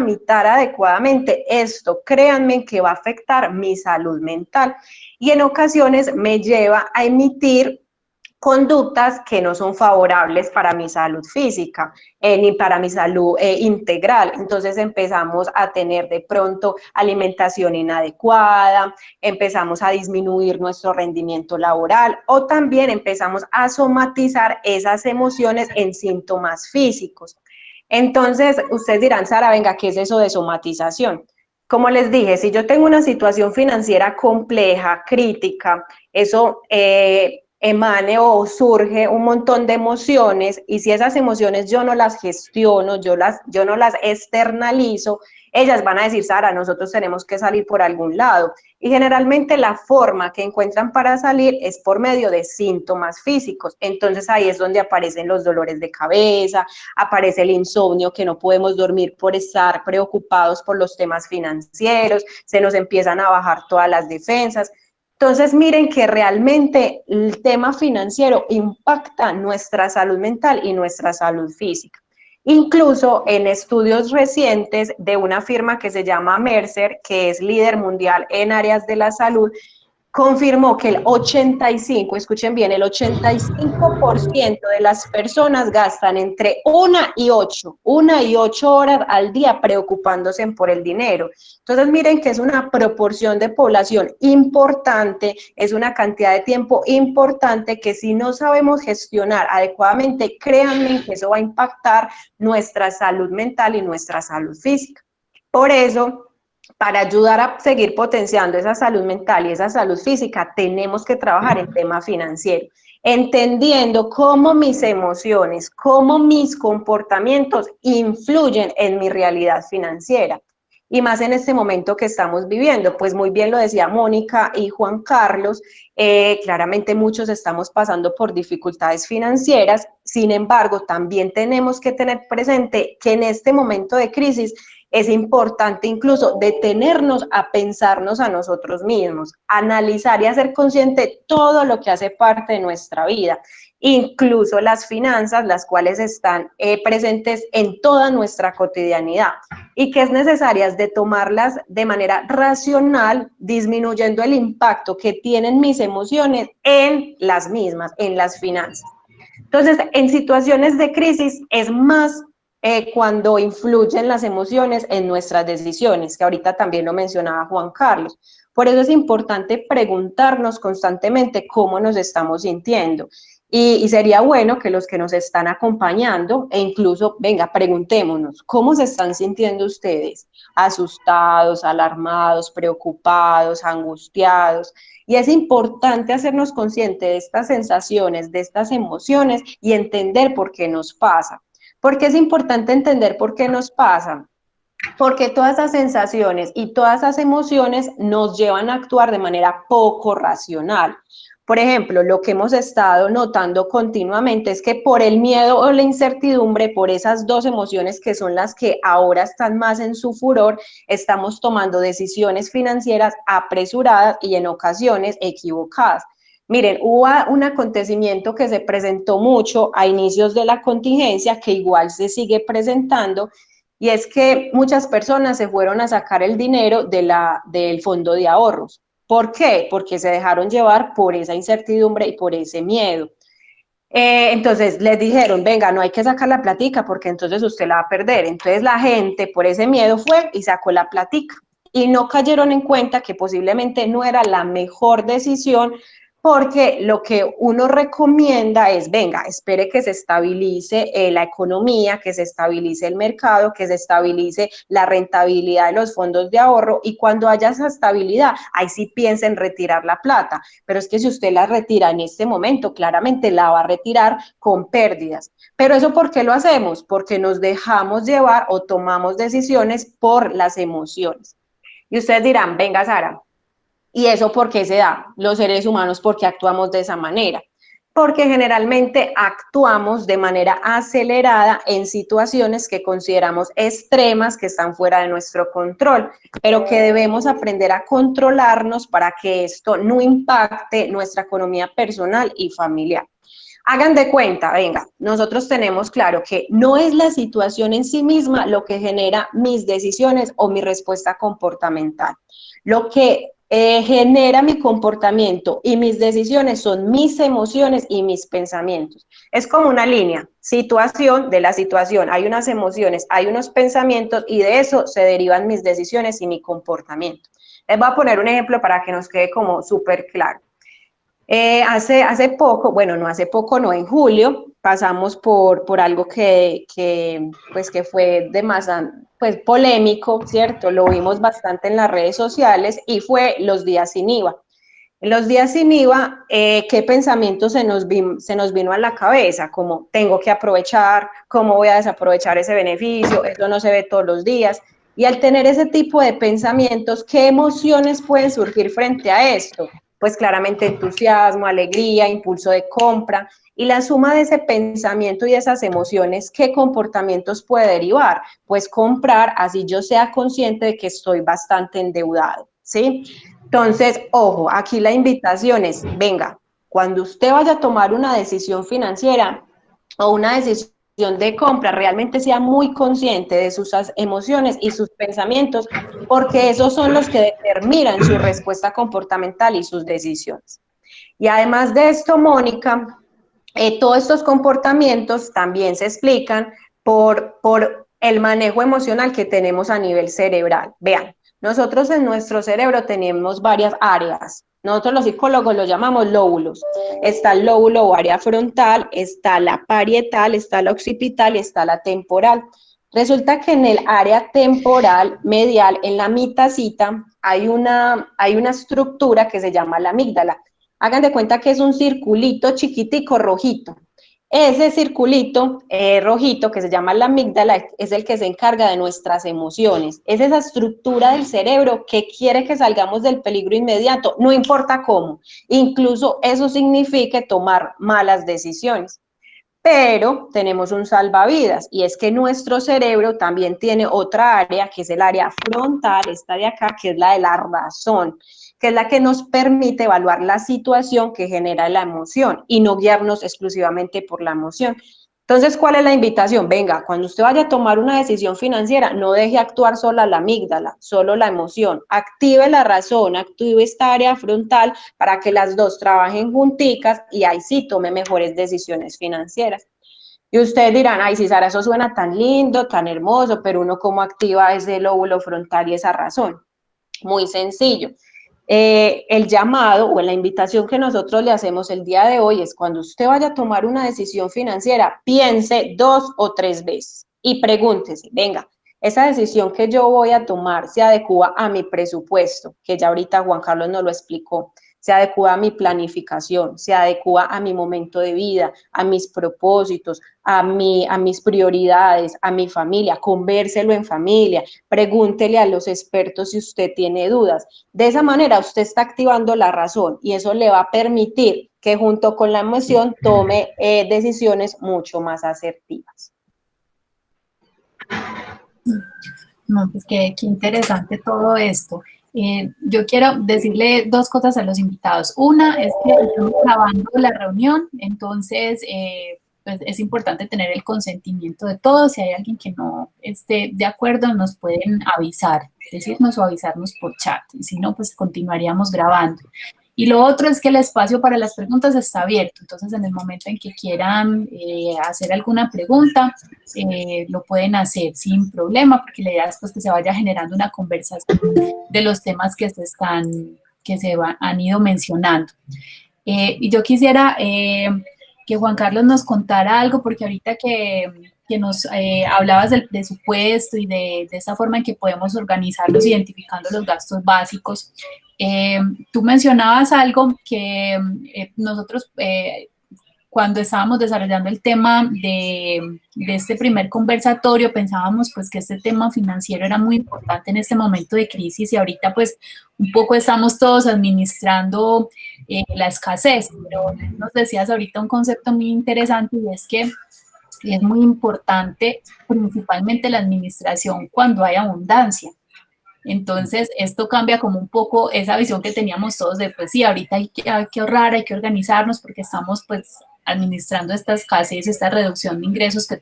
tramitar adecuadamente, esto, créanme que va a afectar mi salud mental y en ocasiones me lleva a emitir conductas que no son favorables para mi salud física, ni para mi salud integral. Entonces empezamos a tener de pronto alimentación inadecuada, empezamos a disminuir nuestro rendimiento laboral o también empezamos a somatizar esas emociones en síntomas físicos. Entonces, ustedes dirán, Sara, venga, ¿qué es eso de somatización? Como les dije, si yo tengo una situación financiera compleja, crítica, eso emane o surge un montón de emociones y si esas emociones yo no las gestiono, yo no las externalizo, ellas van a decir, Sara, nosotros tenemos que salir por algún lado. Y generalmente la forma que encuentran para salir es por medio de síntomas físicos. Entonces ahí es donde aparecen los dolores de cabeza, aparece el insomnio, que no podemos dormir por estar preocupados por los temas financieros, se nos empiezan a bajar todas las defensas. Entonces, miren que realmente el tema financiero impacta nuestra salud mental y nuestra salud física. Incluso en estudios recientes de una firma que se llama Mercer, que es líder mundial en áreas de la salud, confirmó que el 85, escuchen bien, el 85% de las personas gastan entre 1 y 8 horas al día preocupándose por el dinero. Entonces miren que es una proporción de población importante, es una cantidad de tiempo importante que si no sabemos gestionar adecuadamente, créanme que eso va a impactar nuestra salud mental y nuestra salud física. Por eso, para ayudar a seguir potenciando esa salud mental y esa salud física, tenemos que trabajar en tema financiero, entendiendo cómo mis emociones, cómo mis comportamientos influyen en mi realidad financiera. Y más en este momento que estamos viviendo, pues muy bien lo decía Mónica y Juan Carlos, claramente muchos estamos pasando por dificultades financieras, sin embargo, también tenemos que tener presente que en este momento de crisis es importante incluso detenernos a pensarnos a nosotros mismos, analizar y hacer consciente todo lo que hace parte de nuestra vida, incluso las finanzas, las cuales están presentes en toda nuestra cotidianidad y que es necesarias de tomarlas de manera racional, disminuyendo el impacto que tienen mis emociones en las mismas, en las finanzas. Entonces, en situaciones de crisis es más cuando influyen las emociones en nuestras decisiones, que ahorita también lo mencionaba Juan Carlos. Por eso es importante preguntarnos constantemente cómo nos estamos sintiendo. Y sería bueno que los que nos están acompañando, e incluso, venga, preguntémonos, ¿cómo se están sintiendo ustedes? ¿Asustados, alarmados, preocupados, angustiados? Y es importante hacernos conscientes de estas sensaciones, de estas emociones y entender por qué nos pasa. ¿Por qué es importante entender por qué nos pasa? Porque todas esas sensaciones y todas esas emociones nos llevan a actuar de manera poco racional. Por ejemplo, lo que hemos estado notando continuamente es que por el miedo o la incertidumbre, por esas dos emociones que son las que ahora están más en su furor, estamos tomando decisiones financieras apresuradas y en ocasiones equivocadas. Miren, hubo un acontecimiento que se presentó mucho a inicios de la contingencia, que igual se sigue presentando, y es que muchas personas se fueron a sacar el dinero del fondo de ahorros. ¿Por qué? Porque se dejaron llevar por esa incertidumbre y por ese miedo. Entonces les dijeron, venga, no hay que sacar la platica porque entonces usted la va a perder. Entonces la gente por ese miedo fue y sacó la platica y no cayeron en cuenta que posiblemente no era la mejor decisión porque lo que uno recomienda es, venga, espere que se estabilice la economía, que se estabilice el mercado, que se estabilice la rentabilidad de los fondos de ahorro y cuando haya esa estabilidad, ahí sí piensa en retirar la plata. Pero es que si usted la retira en este momento, claramente la va a retirar con pérdidas. Pero eso ¿por qué lo hacemos? Porque nos dejamos llevar o tomamos decisiones por las emociones. Y ustedes dirán, venga Sara, ¿y eso por qué se da? Los seres humanos, ¿por qué actuamos de esa manera? Porque generalmente actuamos de manera acelerada en situaciones que consideramos extremas, que están fuera de nuestro control, pero que debemos aprender a controlarnos para que esto no impacte nuestra economía personal y familiar. Hagan de cuenta, venga, nosotros tenemos claro que no es la situación en sí misma lo que genera mis decisiones o mi respuesta comportamental. Lo que genera mi comportamiento y mis decisiones son mis emociones y mis pensamientos. Es como una línea, situación de la situación, hay unas emociones, hay unos pensamientos y de eso se derivan mis decisiones y mi comportamiento. Les voy a poner un ejemplo para que nos quede como súper claro. Hace poco, bueno, no hace poco, no, en julio, pasamos por algo pues, que fue de más pues, polémico, ¿cierto? Lo vimos bastante en las redes sociales y fue los días sin IVA. En los días sin IVA, ¿qué pensamiento se nos vino a la cabeza? Como tengo que aprovechar, ¿cómo voy a desaprovechar ese beneficio? Eso no se ve todos los días. Y al tener ese tipo de pensamientos, ¿qué emociones pueden surgir frente a esto? Pues claramente entusiasmo, alegría, impulso de compra. Y la suma de ese pensamiento y de esas emociones, ¿qué comportamientos puede derivar? Pues comprar, así yo sea consciente de que estoy bastante endeudado, ¿sí? Entonces, ojo, aquí la invitación es, venga, cuando usted vaya a tomar una decisión financiera o una decisión de compra, realmente sea muy consciente de sus emociones y sus pensamientos, porque esos son los que determinan su respuesta comportamental y sus decisiones. Y además de esto, Mónica, todos estos comportamientos también se explican por el manejo emocional que tenemos a nivel cerebral. Vean, nosotros en nuestro cerebro tenemos varias áreas. Nosotros los psicólogos lo llamamos lóbulos. Está el lóbulo o área frontal, está la parietal, está la occipital y está la temporal. Resulta que en el área temporal medial, en la mitacita, hay una estructura que se llama la amígdala. Hagan de cuenta que es un circulito chiquitico rojito. Ese circulito rojito que se llama la amígdala es el que se encarga de nuestras emociones. Es esa estructura del cerebro que quiere que salgamos del peligro inmediato, no importa cómo. Incluso eso significa tomar malas decisiones. Pero tenemos un salvavidas y es que nuestro cerebro también tiene otra área que es el área frontal, esta de acá, que es la de la razón, que es la que nos permite evaluar la situación que genera la emoción y no guiarnos exclusivamente por la emoción. Entonces, ¿cuál es la invitación? Venga, cuando usted vaya a tomar una decisión financiera, no deje actuar sola la amígdala, solo la emoción. Active la razón, active esta área frontal para que las dos trabajen junticas y ahí sí tome mejores decisiones financieras. Y ustedes dirán, ay, sí, Sara, eso suena tan lindo, tan hermoso, pero uno cómo activa ese lóbulo frontal y esa razón. Muy sencillo. El llamado o la invitación que nosotros le hacemos el día de hoy es cuando usted vaya a tomar una decisión financiera, piense 2 o 3 veces y pregúntese, venga, esa decisión que yo voy a tomar se adecua a mi presupuesto, que ya ahorita Juan Carlos nos lo explicó, se adecua a mi planificación, se adecua a mi momento de vida, a mis propósitos, a mis prioridades, a mi familia, convérselo en familia, pregúntele a los expertos si usted tiene dudas. De esa manera usted está activando la razón y eso le va a permitir que junto con la emoción tome decisiones mucho más asertivas. No, pues qué interesante todo esto. Yo quiero decirle dos cosas a los invitados. Una es que estamos grabando la reunión, entonces pues es importante tener el consentimiento de todos. Si hay alguien que no esté de acuerdo, nos pueden avisar, decirnos o avisarnos por chat. Y si no, pues continuaríamos grabando. Y lo otro es que el espacio para las preguntas está abierto. Entonces, en el momento en que quieran hacer alguna pregunta, lo pueden hacer sin problema, porque la idea es pues, que se vaya generando una conversación de los temas que han ido mencionando. Y yo quisiera que Juan Carlos nos contara algo, porque ahorita que nos hablabas del presupuesto y de esa forma en que podemos organizarlos identificando los gastos básicos, tú mencionabas algo que nosotros cuando estábamos desarrollando el tema de este primer conversatorio pensábamos pues que este tema financiero era muy importante en este momento de crisis y ahorita pues un poco estamos todos administrando la escasez, pero nos decías ahorita un concepto muy interesante y es que es muy importante principalmente la administración cuando hay abundancia. Entonces, esto cambia como un poco esa visión que teníamos todos de, pues sí, ahorita hay que ahorrar, hay que organizarnos porque estamos pues administrando esta escasez, esta reducción de ingresos que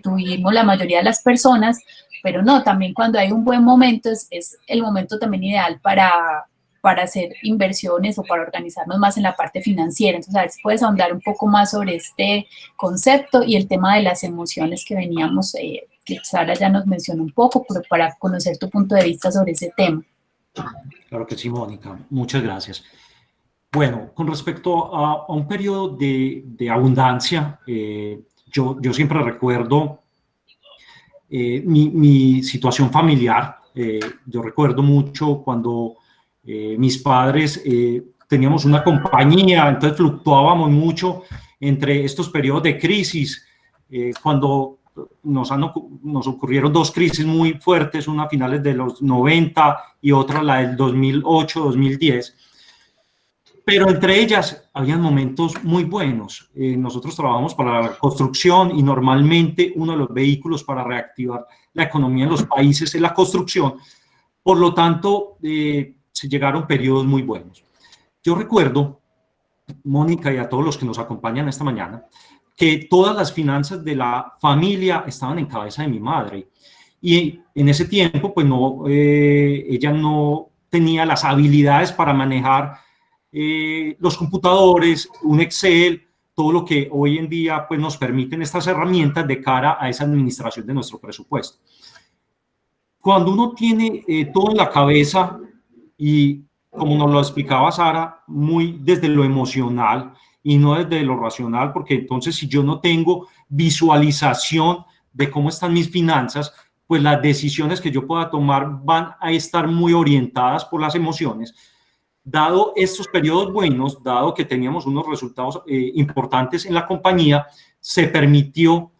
tuvimos la mayoría de las personas, pero no, también cuando hay un buen momento es el momento también ideal para hacer inversiones o para organizarnos más en la parte financiera. Entonces, a ver si puedes ahondar un poco más sobre este concepto y el tema de las emociones que veníamos, que Sara ya nos mencionó un poco, pero para conocer tu punto de vista sobre ese tema. Claro que sí, Mónica. Muchas gracias. Bueno, con respecto a un periodo de abundancia, yo siempre recuerdo mi situación familiar. Yo recuerdo mucho cuando mis padres teníamos una compañía, entonces fluctuábamos mucho entre estos periodos de crisis, cuando nos ocurrieron dos crisis muy fuertes, una a finales de los 90 y otra la del 2008-2010. Pero entre ellas habían momentos muy buenos. Nosotros trabajamos para la construcción y normalmente uno de los vehículos para reactivar la economía en los países es la construcción. Por lo tanto, se llegaron periodos muy buenos. Yo recuerdo, Mónica, y a todos los que nos acompañan esta mañana, que todas las finanzas de la familia estaban en cabeza de mi madre. Y en ese tiempo, pues ella no tenía las habilidades para manejar los computadores, un Excel, todo lo que hoy en día pues, nos permiten estas herramientas de cara a esa administración de nuestro presupuesto. Cuando uno tiene todo en la cabeza y como nos lo explicaba Sara, muy desde lo emocional y no desde lo racional, porque entonces si yo no tengo visualización de cómo están mis finanzas, pues las decisiones que yo pueda tomar van a estar muy orientadas por las emociones. Dado estos periodos buenos, dado que teníamos unos resultados importantes en la compañía, se permitió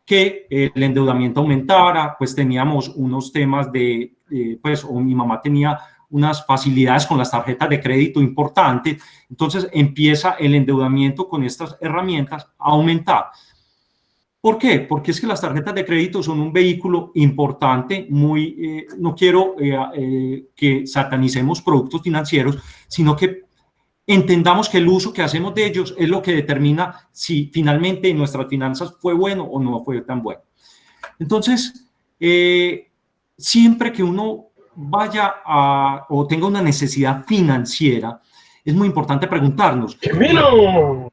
que el endeudamiento aumentara, pues teníamos unos temas o mi mamá tenía unas facilidades con las tarjetas de crédito importantes, entonces empieza el endeudamiento con estas herramientas a aumentar. ¿Por qué? Porque es que las tarjetas de crédito son un vehículo importante, no quiero que satanicemos productos financieros, sino que entendamos que el uso que hacemos de ellos es lo que determina si finalmente en nuestras finanzas fue bueno o no fue tan bueno. Entonces, siempre que uno vaya o tenga una necesidad financiera, es muy importante preguntarnos. ¡Camilo!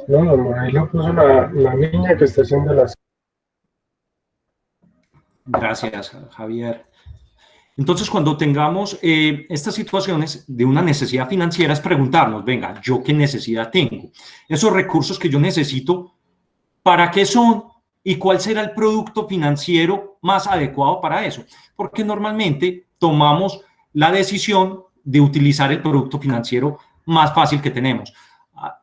No, ahí lo puso la niña que está haciendo las... Gracias, Javier. Entonces, cuando tengamos estas situaciones de una necesidad financiera, es preguntarnos, venga, ¿yo qué necesidad tengo? Esos recursos que yo necesito, ¿para qué son? ¿Y cuál será el producto financiero más adecuado para eso? Porque normalmente tomamos la decisión de utilizar el producto financiero más fácil que tenemos.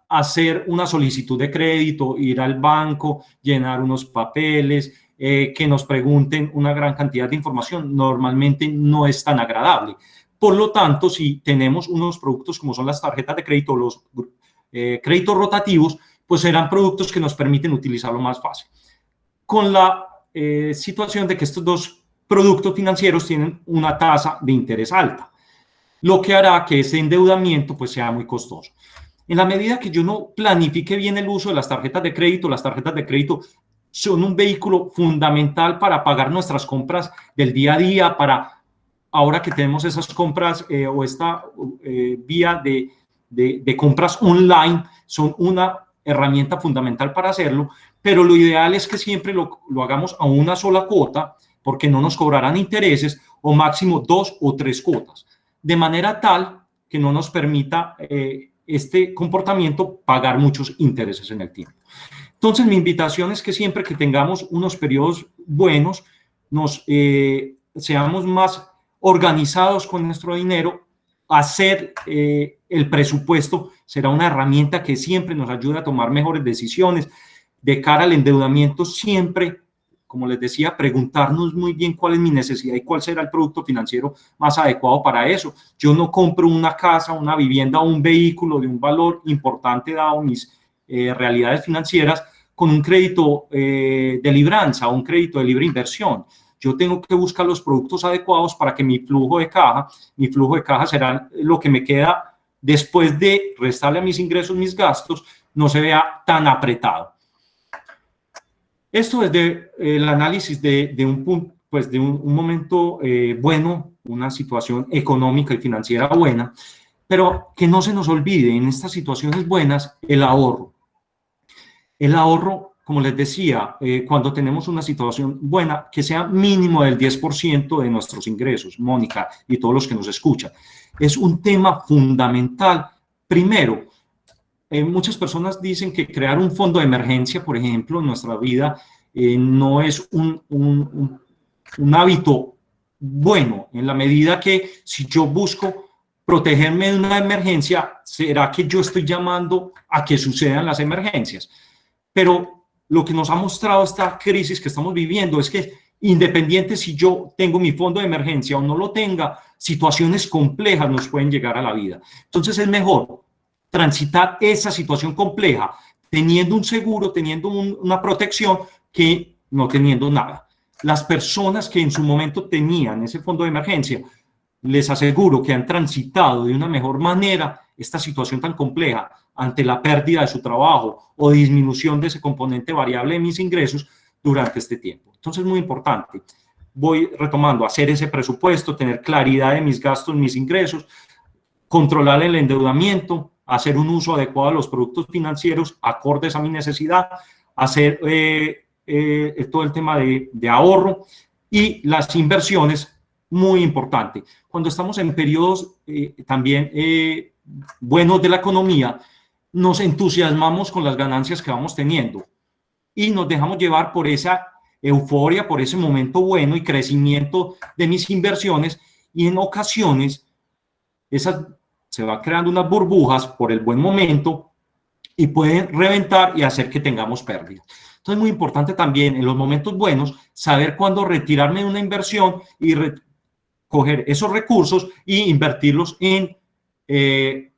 Hacer una solicitud de crédito, ir al banco, llenar unos papeles, que nos pregunten una gran cantidad de información, normalmente no es tan agradable. Por lo tanto, si tenemos unos productos como son las tarjetas de crédito, los créditos rotativos, pues serán productos que nos permiten utilizarlo más fácil. Con la situación de que estos dos productos financieros tienen una tasa de interés alta, lo que hará que ese endeudamiento pues sea muy costoso. En la medida que yo no planifique bien el uso de las tarjetas de crédito son un vehículo fundamental para pagar nuestras compras del día a día, para ahora que tenemos esas compras o esta vía de compras online, son una herramienta fundamental para hacerlo, pero lo ideal es que siempre lo hagamos a una sola cuota, porque no nos cobrarán intereses o máximo 2 o 3 cuotas, de manera tal que no nos permita este comportamiento pagar muchos intereses en el tiempo. Entonces, mi invitación es que siempre que tengamos unos periodos buenos, seamos más organizados con nuestro dinero. Hacer el presupuesto será una herramienta que siempre nos ayuda a tomar mejores decisiones. De cara al endeudamiento, siempre, como les decía, preguntarnos muy bien cuál es mi necesidad y cuál será el producto financiero más adecuado para eso. Yo no compro una casa, una vivienda o un vehículo de un valor importante dado mis realidades financieras con un crédito de libranza o un crédito de libre inversión. Yo tengo que buscar los productos adecuados para que mi flujo de caja será lo que me queda después de restarle a mis ingresos mis gastos, no se vea tan apretado. Esto es el análisis de un punto, pues de un momento bueno, una situación económica y financiera buena, pero que no se nos olvide en estas situaciones buenas el ahorro. El ahorro, como les decía, cuando tenemos una situación buena, que sea mínimo del 10% de nuestros ingresos, Mónica y todos los que nos escuchan. Es un tema fundamental. Primero, muchas personas dicen que crear un fondo de emergencia, por ejemplo, en nuestra vida, no es un hábito bueno, en la medida que si yo busco protegerme de una emergencia, ¿será que yo estoy llamando a que sucedan las emergencias? Pero lo que nos ha mostrado esta crisis que estamos viviendo es que independiente si yo tengo mi fondo de emergencia o no lo tenga, situaciones complejas nos pueden llegar a la vida. Entonces es mejor transitar esa situación compleja teniendo un seguro, teniendo una protección, que no teniendo nada. Las personas que en su momento tenían ese fondo de emergencia, les aseguro que han transitado de una mejor manera esta situación tan compleja ante la pérdida de su trabajo o disminución de ese componente variable de mis ingresos durante este tiempo. Entonces, muy importante. Voy retomando, hacer ese presupuesto, tener claridad de mis gastos, mis ingresos, controlar el endeudamiento, hacer un uso adecuado de los productos financieros acordes a mi necesidad, hacer todo el tema de ahorro y las inversiones, muy importante. Cuando estamos en periodos también buenos de la economía, nos entusiasmamos con las ganancias que vamos teniendo y nos dejamos llevar por esa euforia, por ese momento bueno y crecimiento de mis inversiones, y en ocasiones se va creando unas burbujas por el buen momento y pueden reventar y hacer que tengamos pérdidas. Entonces es muy importante también en los momentos buenos saber cuándo retirarme de una inversión y coger esos recursos e invertirlos en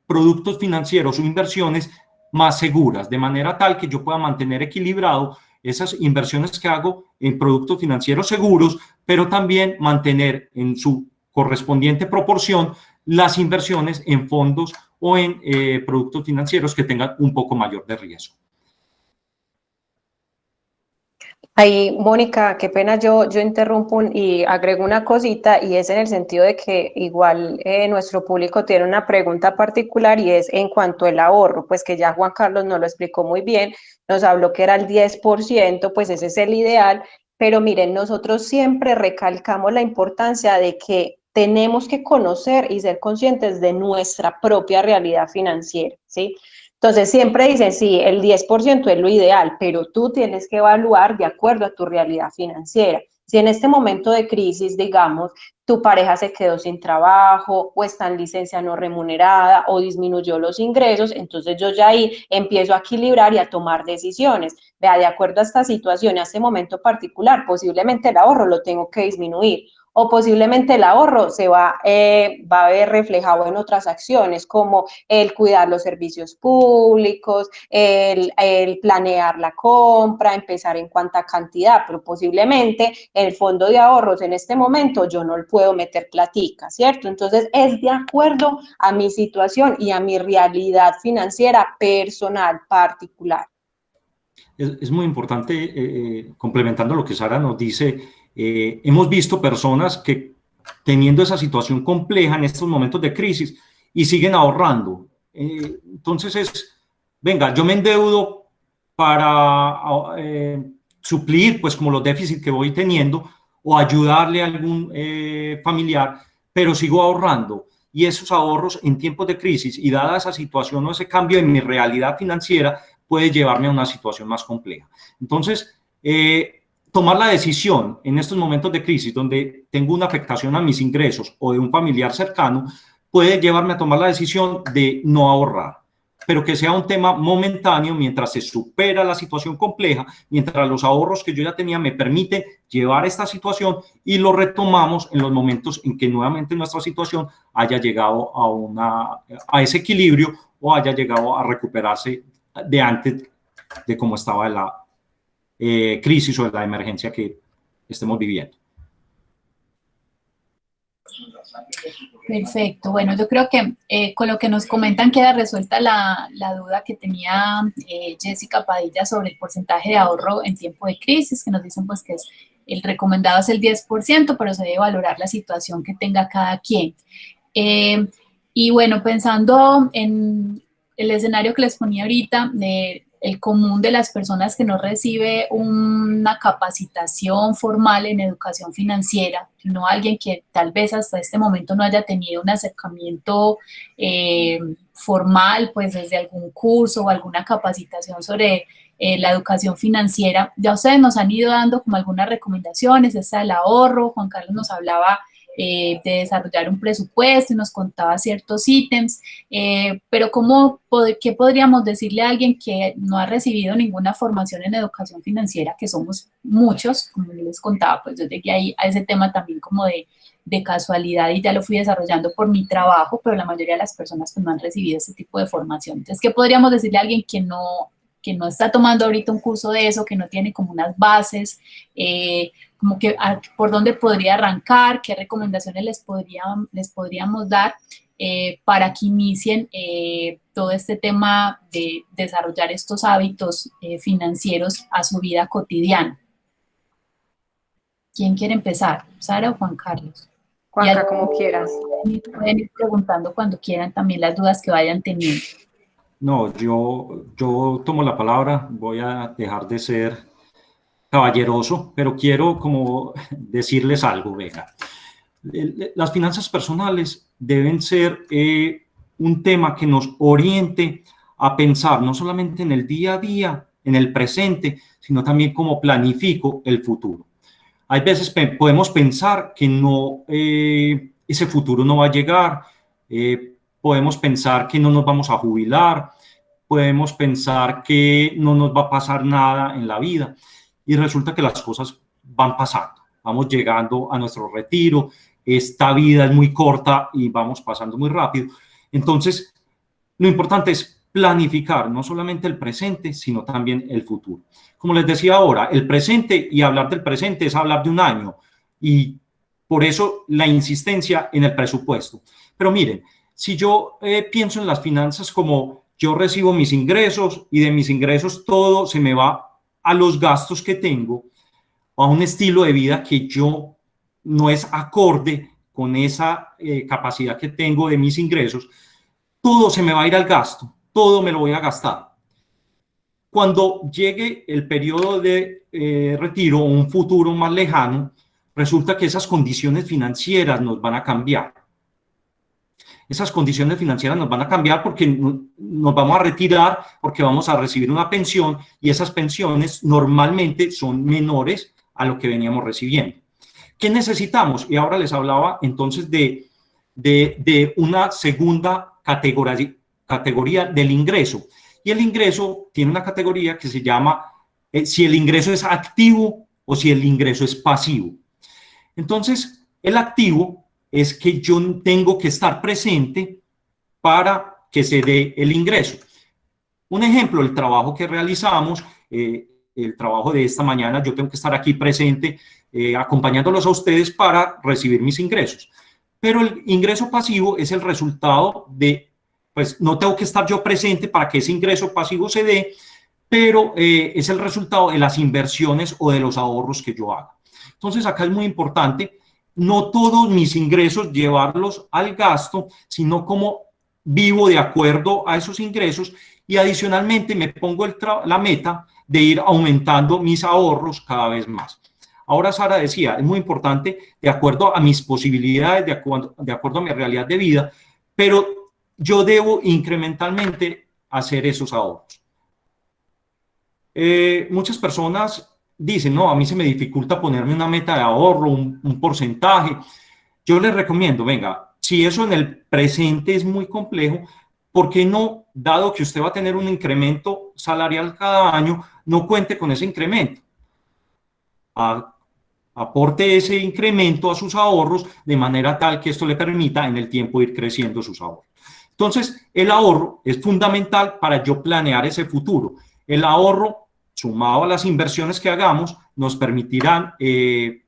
productos financieros o inversiones más seguras, de manera tal que yo pueda mantener equilibrado esas inversiones que hago en productos financieros seguros, pero también mantener en su correspondiente proporción las inversiones en fondos o en productos financieros que tengan un poco mayor de riesgo. Ahí, Mónica, qué pena, yo interrumpo y agrego una cosita, y es en el sentido de que igual nuestro público tiene una pregunta particular, y es en cuanto al ahorro, pues que ya Juan Carlos nos lo explicó muy bien, nos habló que era el 10%, pues ese es el ideal, pero miren, nosotros siempre recalcamos la importancia de que tenemos que conocer y ser conscientes de nuestra propia realidad financiera, ¿sí? Entonces siempre dicen, sí, el 10% es lo ideal, pero tú tienes que evaluar de acuerdo a tu realidad financiera. Si en este momento de crisis, digamos, tu pareja se quedó sin trabajo o está en licencia no remunerada o disminuyó los ingresos, entonces yo ya ahí empiezo a equilibrar y a tomar decisiones. Vea, de acuerdo a esta situación, a este momento particular, posiblemente el ahorro lo tengo que disminuir, o posiblemente el ahorro se va a ver reflejado en otras acciones, como el cuidar los servicios públicos, el planear la compra, empezar en cuánta cantidad, pero posiblemente el fondo de ahorros en este momento yo no le puedo meter platica, ¿cierto? Entonces es de acuerdo a mi situación y a mi realidad financiera personal particular. Es muy importante, complementando lo que Sara nos dice, hemos visto personas que teniendo esa situación compleja en estos momentos de crisis y siguen ahorrando. Entonces venga, yo me endeudo para suplir pues como los déficits que voy teniendo o ayudarle a algún familiar, pero sigo ahorrando. Y esos ahorros en tiempos de crisis y dada esa situación o ese cambio en mi realidad financiera puede llevarme a una situación más compleja. Entonces, tomar la decisión en estos momentos de crisis donde tengo una afectación a mis ingresos o de un familiar cercano puede llevarme a tomar la decisión de no ahorrar, pero que sea un tema momentáneo mientras se supera la situación compleja, mientras los ahorros que yo ya tenía me permiten llevar esta situación y lo retomamos en los momentos en que nuevamente nuestra situación haya llegado a ese equilibrio o haya llegado a recuperarse de antes de cómo estaba la crisis o de la emergencia que estemos viviendo. Perfecto. Bueno, yo creo que con lo que nos comentan queda resuelta la duda que tenía Jessica Padilla sobre el porcentaje de ahorro en tiempo de crisis, que nos dicen pues que el recomendado es el 10%, pero se debe valorar la situación que tenga cada quien. Y bueno, pensando en el escenario que les ponía ahorita, el común de las personas que no recibe una capacitación formal en educación financiera, sino alguien que tal vez hasta este momento no haya tenido un acercamiento formal, pues desde algún curso o alguna capacitación sobre la educación financiera. Ya ustedes nos han ido dando como algunas recomendaciones, esta del ahorro, Juan Carlos nos hablaba de desarrollar un presupuesto y nos contaba ciertos ítems, pero ¿qué podríamos decirle a alguien que no ha recibido ninguna formación en educación financiera, que somos muchos, como les contaba, pues yo llegué ahí a ese tema también como de casualidad y ya lo fui desarrollando por mi trabajo, pero la mayoría de las personas pues no han recibido ese tipo de formación. Entonces, ¿qué podríamos decirle a alguien que no está tomando ahorita un curso de eso, que no tiene como unas bases, como que por dónde podría arrancar, qué recomendaciones les podríamos dar para que inicien todo este tema de desarrollar estos hábitos financieros a su vida cotidiana? ¿Quién quiere empezar? ¿Sara o Juan Carlos? Juanca, como quieras. Pueden ir preguntando cuando quieran también las dudas que vayan teniendo. No, yo tomo la palabra, voy a dejar de ser caballeroso, pero quiero como decirles algo, venga. Las finanzas personales deben ser un tema que nos oriente a pensar no solamente en el día a día, en el presente, sino también cómo planifico el futuro. Hay veces podemos pensar que no, ese futuro no va a llegar, podemos pensar que no nos vamos a jubilar, podemos pensar que no nos va a pasar nada en la vida y resulta que las cosas van pasando, vamos llegando a nuestro retiro, esta vida es muy corta y vamos pasando muy rápido. Entonces, lo importante es planificar no solamente el presente, sino también el futuro. Como les decía ahora, el presente y hablar del presente es hablar de un año y por eso la insistencia en el presupuesto. Pero miren, si yo pienso en las finanzas como yo recibo mis ingresos y de mis ingresos todo se me va a los gastos que tengo, a un estilo de vida que yo no es acorde con esa capacidad que tengo de mis ingresos, todo se me va a ir al gasto, todo me lo voy a gastar. Cuando llegue el periodo de retiro o un futuro más lejano, resulta que esas condiciones financieras nos van a cambiar. Esas condiciones financieras nos van a cambiar porque nos vamos a retirar, porque vamos a recibir una pensión y esas pensiones normalmente son menores a lo que veníamos recibiendo. ¿Qué necesitamos? Y ahora les hablaba entonces de una segunda categoría del ingreso. Y el ingreso tiene una categoría que se llama si el ingreso es activo o si el ingreso es pasivo. Entonces, el activo es que yo tengo que estar presente para que se dé el ingreso. Un ejemplo, el trabajo que realizamos, el trabajo de esta mañana, yo tengo que estar aquí presente acompañándolos a ustedes para recibir mis ingresos. Pero el ingreso pasivo es el resultado de, pues no tengo que estar yo presente para que ese ingreso pasivo se dé, pero es el resultado de las inversiones o de los ahorros que yo haga. Entonces acá es muy importante no todos mis ingresos llevarlos al gasto, sino como vivo de acuerdo a esos ingresos y adicionalmente me pongo la meta de ir aumentando mis ahorros cada vez más. Ahora Sara decía, es muy importante de acuerdo a mis posibilidades, de acuerdo a mi realidad de vida, pero yo debo incrementalmente hacer esos ahorros. Muchas personas dicen, no, a mí se me dificulta ponerme una meta de ahorro, un porcentaje. Yo les recomiendo, venga, si eso en el presente es muy complejo, ¿por qué no, dado que usted va a tener un incremento salarial cada año, no cuente con ese incremento? Aporte ese incremento a sus ahorros de manera tal que esto le permita en el tiempo ir creciendo sus ahorros. Entonces, el ahorro es fundamental para yo planear ese futuro. El ahorro, sumado a las inversiones que hagamos, nos permitirán ir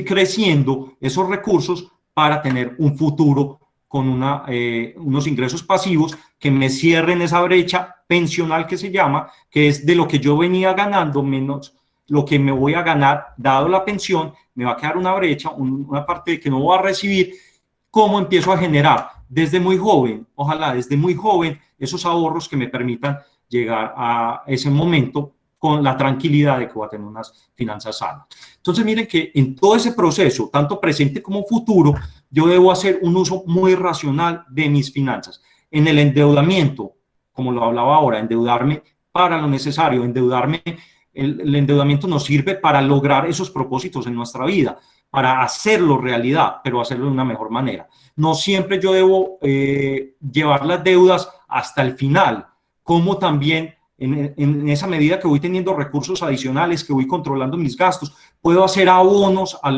creciendo esos recursos para tener un futuro con unos ingresos pasivos que me cierren esa brecha pensional que se llama, que es de lo que yo venía ganando menos lo que me voy a ganar dado la pensión. Me va a quedar una brecha, una parte que no voy a recibir. ¿Cómo empiezo a generar? Desde muy joven, ojalá desde muy joven, esos ahorros que me permitan llegar a ese momento con la tranquilidad de que voy a tener unas finanzas sanas. Entonces, miren que en todo ese proceso, tanto presente como futuro, yo debo hacer un uso muy racional de mis finanzas. En el endeudamiento, como lo hablaba ahora, endeudarme para lo necesario, el endeudamiento nos sirve para lograr esos propósitos en nuestra vida, para hacerlo realidad, pero hacerlo de una mejor manera. No siempre yo debo llevar las deudas hasta el final, como también en esa medida que voy teniendo recursos adicionales, que voy controlando mis gastos, puedo hacer abonos a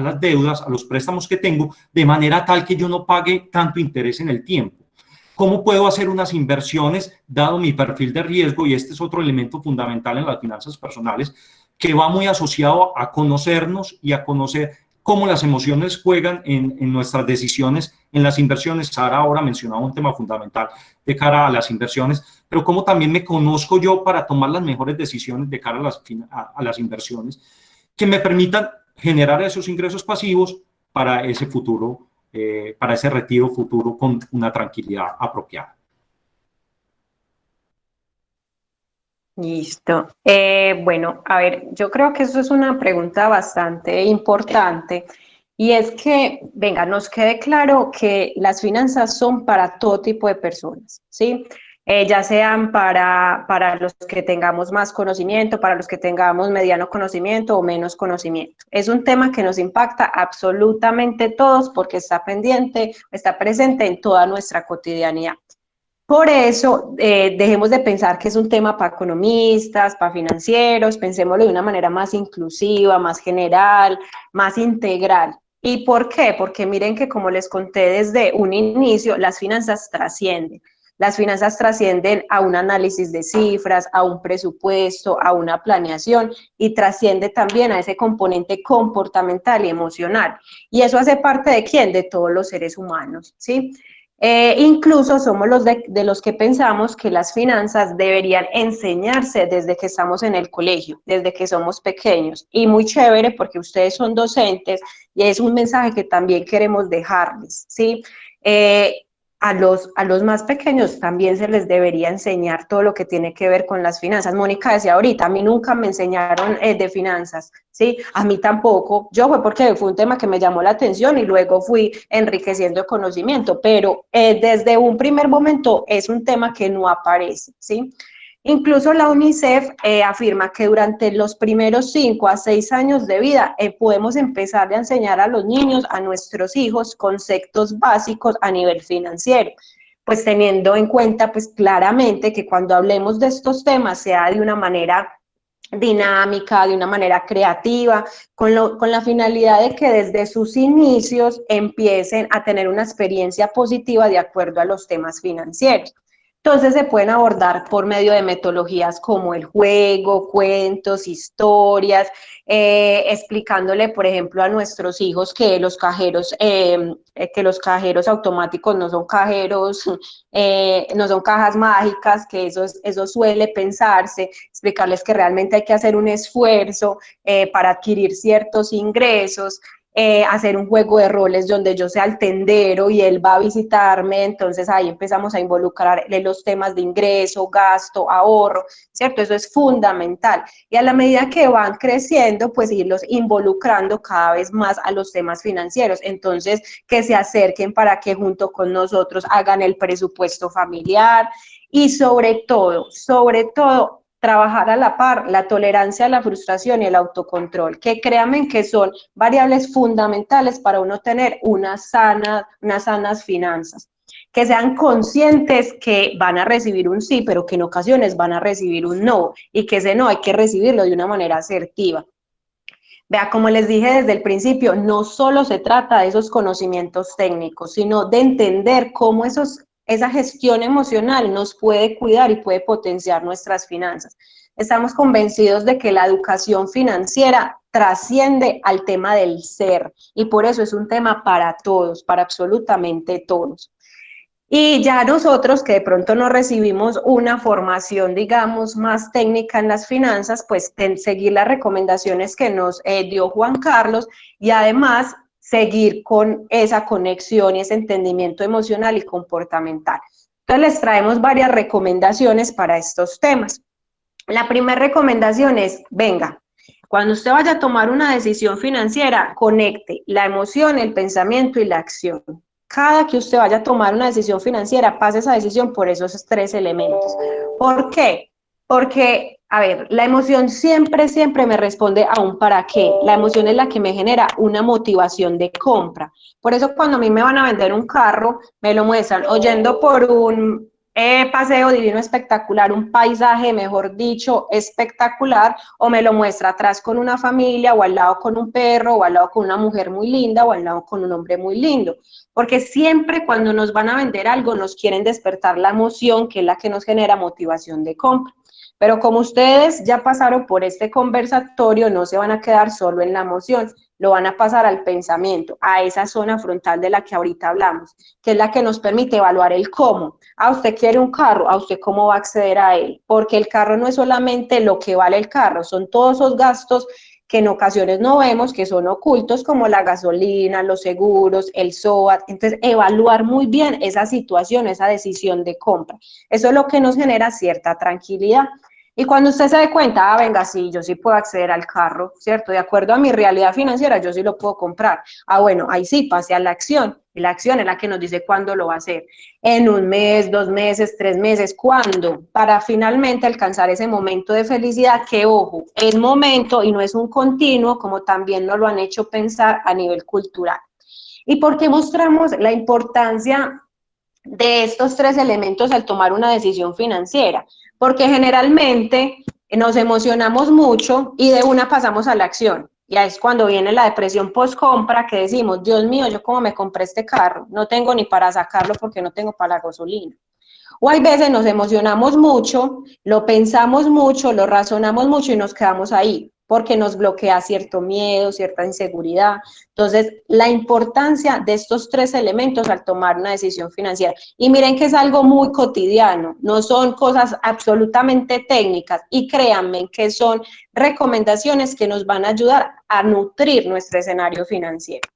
las deudas, a los préstamos que tengo, de manera tal que yo no pague tanto interés en el tiempo. ¿Cómo puedo hacer unas inversiones, dado mi perfil de riesgo? Y este es otro elemento fundamental en las finanzas personales, que va muy asociado a conocernos y a conocer cómo las emociones juegan en nuestras decisiones, en las inversiones. Sara ahora mencionaba un tema fundamental de cara a las inversiones, pero cómo también me conozco yo para tomar las mejores decisiones de cara a las inversiones, que me permitan generar esos ingresos pasivos para ese futuro, para ese retiro futuro con una tranquilidad apropiada. Listo. Bueno, a ver, yo creo que eso es una pregunta bastante importante y es que, venga, nos quede claro que las finanzas son para todo tipo de personas, ¿sí? Ya sean para los que tengamos más conocimiento, para los que tengamos mediano conocimiento o menos conocimiento. Es un tema que nos impacta absolutamente todos porque está pendiente, está presente en toda nuestra cotidianidad. Por eso, dejemos de pensar que es un tema para economistas, para financieros, pensémoslo de una manera más inclusiva, más general, más integral. ¿Y por qué? Porque miren que, como les conté desde un inicio, las finanzas trascienden. Las finanzas trascienden a un análisis de cifras, a un presupuesto, a una planeación y trasciende también a ese componente comportamental y emocional. ¿Y eso hace parte de quién? De todos los seres humanos, ¿sí? Incluso somos de los que pensamos que las finanzas deberían enseñarse desde que estamos en el colegio, desde que somos pequeños. Y muy chévere porque ustedes son docentes y es un mensaje que también queremos dejarles, ¿sí? A los más pequeños también se les debería enseñar todo lo que tiene que ver con las finanzas. Mónica decía ahorita, a mí nunca me enseñaron de finanzas, ¿sí? A mí tampoco. Yo fue porque fue un tema que me llamó la atención y luego fui enriqueciendo el conocimiento, pero desde un primer momento es un tema que no aparece, ¿sí? Incluso la UNICEF afirma que durante los primeros 5 a 6 años de vida podemos empezar a enseñar a los niños, a nuestros hijos, conceptos básicos a nivel financiero, pues teniendo en cuenta pues claramente que cuando hablemos de estos temas sea de una manera dinámica, de una manera creativa, con la finalidad de que desde sus inicios empiecen a tener una experiencia positiva de acuerdo a los temas financieros. Entonces se pueden abordar por medio de metodologías como el juego, cuentos, historias, explicándole, por ejemplo, a nuestros hijos que los cajeros automáticos no son cajeros, no son cajas mágicas, que eso suele pensarse, explicarles que realmente hay que hacer un esfuerzo para adquirir ciertos ingresos. Hacer un juego de roles donde yo sea el tendero y él va a visitarme, entonces ahí empezamos a involucrar los temas de ingreso, gasto, ahorro, ¿cierto? Eso es fundamental. Y a la medida que van creciendo, pues irlos involucrando cada vez más a los temas financieros. Entonces, que se acerquen para que junto con nosotros hagan el presupuesto familiar y sobre todo, trabajar a la par la tolerancia a la frustración y el autocontrol, que créanme que son variables fundamentales para uno tener unas sanas finanzas, que sean conscientes que van a recibir un sí, pero que en ocasiones van a recibir un no, y que ese no hay que recibirlo de una manera asertiva. Vea, como les dije desde el principio, no solo se trata de esos conocimientos técnicos, sino de entender cómo esa gestión emocional nos puede cuidar y puede potenciar nuestras finanzas. Estamos convencidos de que la educación financiera trasciende al tema del ser y por eso es un tema para todos, para absolutamente todos. Y ya nosotros que de pronto no recibimos una formación, digamos, más técnica en las finanzas, pues seguir las recomendaciones que nos dio Juan Carlos y además seguir con esa conexión y ese entendimiento emocional y comportamental. Entonces les traemos varias recomendaciones para estos temas. La primera recomendación es, venga, cuando usted vaya a tomar una decisión financiera, conecte la emoción, el pensamiento y la acción. Cada que usted vaya a tomar una decisión financiera, pase esa decisión por esos tres elementos. ¿Por qué? Porque, a ver, la emoción siempre, siempre me responde a un para qué. La emoción es la que me genera una motivación de compra. Por eso cuando a mí me van a vender un carro, me lo muestran oyendo por un paseo divino espectacular, un paisaje, mejor dicho, espectacular, o me lo muestra atrás con una familia, o al lado con un perro, o al lado con una mujer muy linda, o al lado con un hombre muy lindo. Porque siempre cuando nos van a vender algo, nos quieren despertar la emoción, que es la que nos genera motivación de compra. Pero como ustedes ya pasaron por este conversatorio, no se van a quedar solo en la emoción, lo van a pasar al pensamiento, a esa zona frontal de la que ahorita hablamos, que es la que nos permite evaluar el cómo. ¿A usted quiere un carro? ¿A usted cómo va a acceder a él? Porque el carro no es solamente lo que vale el carro, son todos esos gastos que en ocasiones no vemos, que son ocultos, como la gasolina, los seguros, el SOAT. Entonces, evaluar muy bien esa situación, esa decisión de compra. Eso es lo que nos genera cierta tranquilidad. Y cuando usted se dé cuenta, venga, sí, yo sí puedo acceder al carro, ¿cierto? De acuerdo a mi realidad financiera, yo sí lo puedo comprar. Bueno, ahí sí, pase a la acción. Y la acción es la que nos dice cuándo lo va a hacer. En un mes, 2 meses, 3 meses, ¿cuándo? Para finalmente alcanzar ese momento de felicidad que, ojo, es momento y no es un continuo, como también nos lo han hecho pensar a nivel cultural. ¿Y por qué mostramos la importancia de estos tres elementos al tomar una decisión financiera? Porque generalmente nos emocionamos mucho y de una pasamos a la acción. Y ahí es cuando viene la depresión post-compra que decimos, Dios mío, yo cómo me compré este carro, no tengo ni para sacarlo porque no tengo para la gasolina. O hay veces nos emocionamos mucho, lo pensamos mucho, lo razonamos mucho y nos quedamos ahí, porque nos bloquea cierto miedo, cierta inseguridad. Entonces, la importancia de estos tres elementos al tomar una decisión financiera. Y miren que es algo muy cotidiano, no son cosas absolutamente técnicas y créanme que son recomendaciones que nos van a ayudar a nutrir nuestro escenario financiero.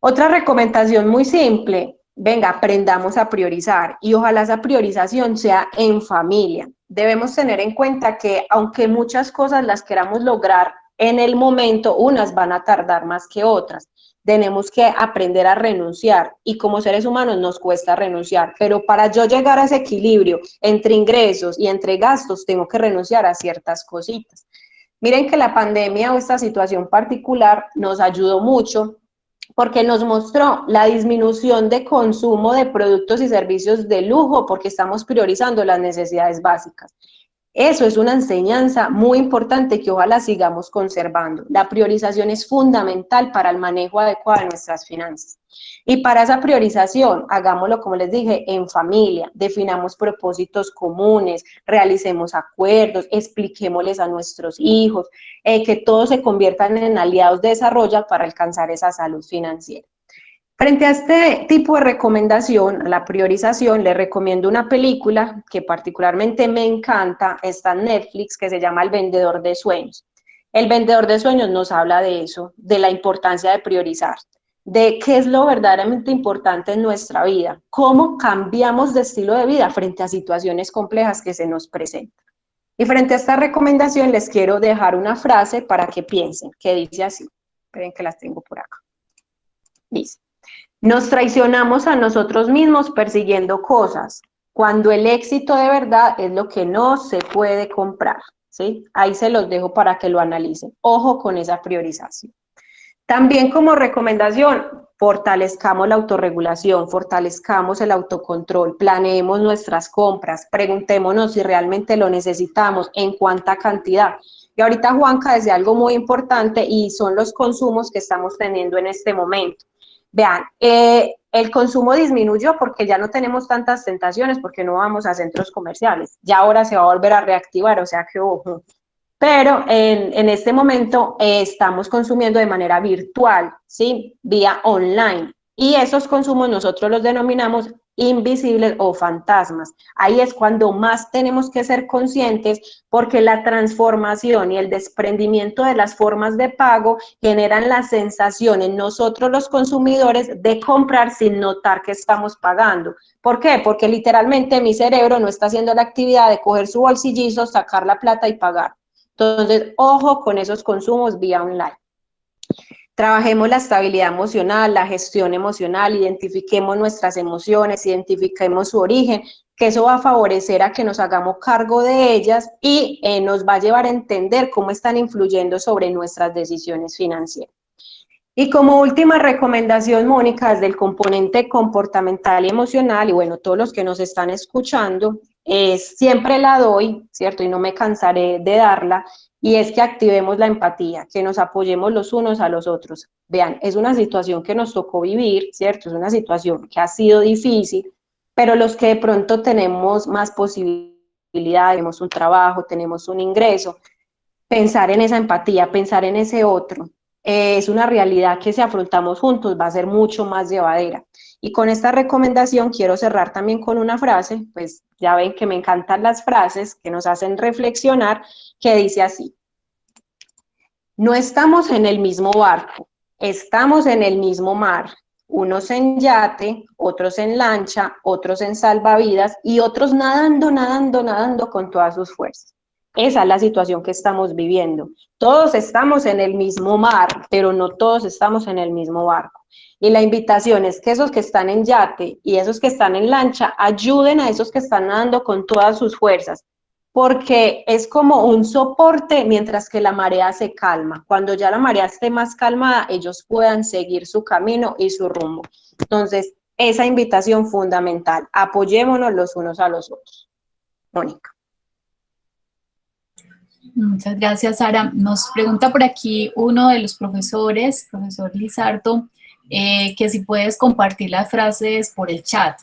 Otra recomendación muy simple, venga, aprendamos a priorizar y ojalá esa priorización sea en familia. Debemos tener en cuenta que aunque muchas cosas las queramos lograr en el momento, unas van a tardar más que otras. Tenemos que aprender a renunciar y como seres humanos nos cuesta renunciar, pero para yo llegar a ese equilibrio entre ingresos y entre gastos, tengo que renunciar a ciertas cositas. Miren que la pandemia o esta situación particular nos ayudó mucho porque nos mostró la disminución de consumo de productos y servicios de lujo porque estamos priorizando las necesidades básicas. Eso es una enseñanza muy importante que ojalá sigamos conservando. La priorización es fundamental para el manejo adecuado de nuestras finanzas. Y para esa priorización, hagámoslo, como les dije, en familia, definamos propósitos comunes, realicemos acuerdos, expliquémosles a nuestros hijos, que todos se conviertan en aliados de desarrollo para alcanzar esa salud financiera. Frente a este tipo de recomendación, a la priorización, les recomiendo una película que particularmente me encanta, está en Netflix, que se llama El Vendedor de Sueños. El Vendedor de Sueños nos habla de eso, de la importancia de priorizar, de qué es lo verdaderamente importante en nuestra vida, cómo cambiamos de estilo de vida frente a situaciones complejas que se nos presentan. Y frente a esta recomendación les quiero dejar una frase para que piensen, que dice así. Esperen que las tengo por acá. Dice: nos traicionamos a nosotros mismos persiguiendo cosas, cuando el éxito de verdad es lo que no se puede comprar, ¿sí? Ahí se los dejo para que lo analicen. Ojo con esa priorización. También como recomendación, fortalezcamos la autorregulación, fortalezcamos el autocontrol, planeemos nuestras compras, preguntémonos si realmente lo necesitamos, en cuánta cantidad. Y ahorita Juanca decía algo muy importante y son los consumos que estamos teniendo en este momento. Vean, el consumo disminuyó porque ya no tenemos tantas tentaciones, porque no vamos a centros comerciales. Ya ahora se va a volver a reactivar, o sea que ojo. pero en este momento estamos consumiendo de manera virtual, ¿sí? Vía online. Y esos consumos nosotros los denominamos invisibles o fantasmas. Ahí es cuando más tenemos que ser conscientes porque la transformación y el desprendimiento de las formas de pago generan la sensación en nosotros los consumidores de comprar sin notar que estamos pagando. ¿Por qué? Porque literalmente mi cerebro no está haciendo la actividad de coger su bolsillizo, sacar la plata y pagar. Entonces, ojo con esos consumos vía online. Trabajemos la estabilidad emocional, la gestión emocional, identifiquemos nuestras emociones, identifiquemos su origen, que eso va a favorecer a que nos hagamos cargo de ellas y nos va a llevar a entender cómo están influyendo sobre nuestras decisiones financieras. Y como última recomendación, Mónica, desde el componente comportamental y emocional, y bueno, todos los que nos están escuchando, siempre la doy, ¿cierto? Y no me cansaré de darla, y es que activemos la empatía, que nos apoyemos los unos a los otros. Vean, es una situación que nos tocó vivir, ¿cierto? Es una situación que ha sido difícil, pero los que de pronto tenemos más posibilidades, tenemos un trabajo, tenemos un ingreso, pensar en esa empatía, pensar en ese otro, es una realidad que si afrontamos juntos va a ser mucho más llevadera. Y con esta recomendación quiero cerrar también con una frase, pues ya ven que me encantan las frases que nos hacen reflexionar, que dice así: no estamos en el mismo barco, estamos en el mismo mar, unos en yate, otros en lancha, otros en salvavidas y otros nadando, nadando, nadando con todas sus fuerzas. Esa es la situación que estamos viviendo. Todos estamos en el mismo mar, pero no todos estamos en el mismo barco. Y la invitación es que esos que están en yate y esos que están en lancha ayuden a esos que están nadando con todas sus fuerzas, porque es como un soporte mientras que la marea se calma. Cuando ya la marea esté más calmada, ellos puedan seguir su camino y su rumbo. Entonces, esa invitación fundamental, apoyémonos los unos a los otros. Mónica. Muchas gracias, Sara. Nos pregunta por aquí uno de los profesores, profesor Lizardo, que si puedes compartir las frases por el chat,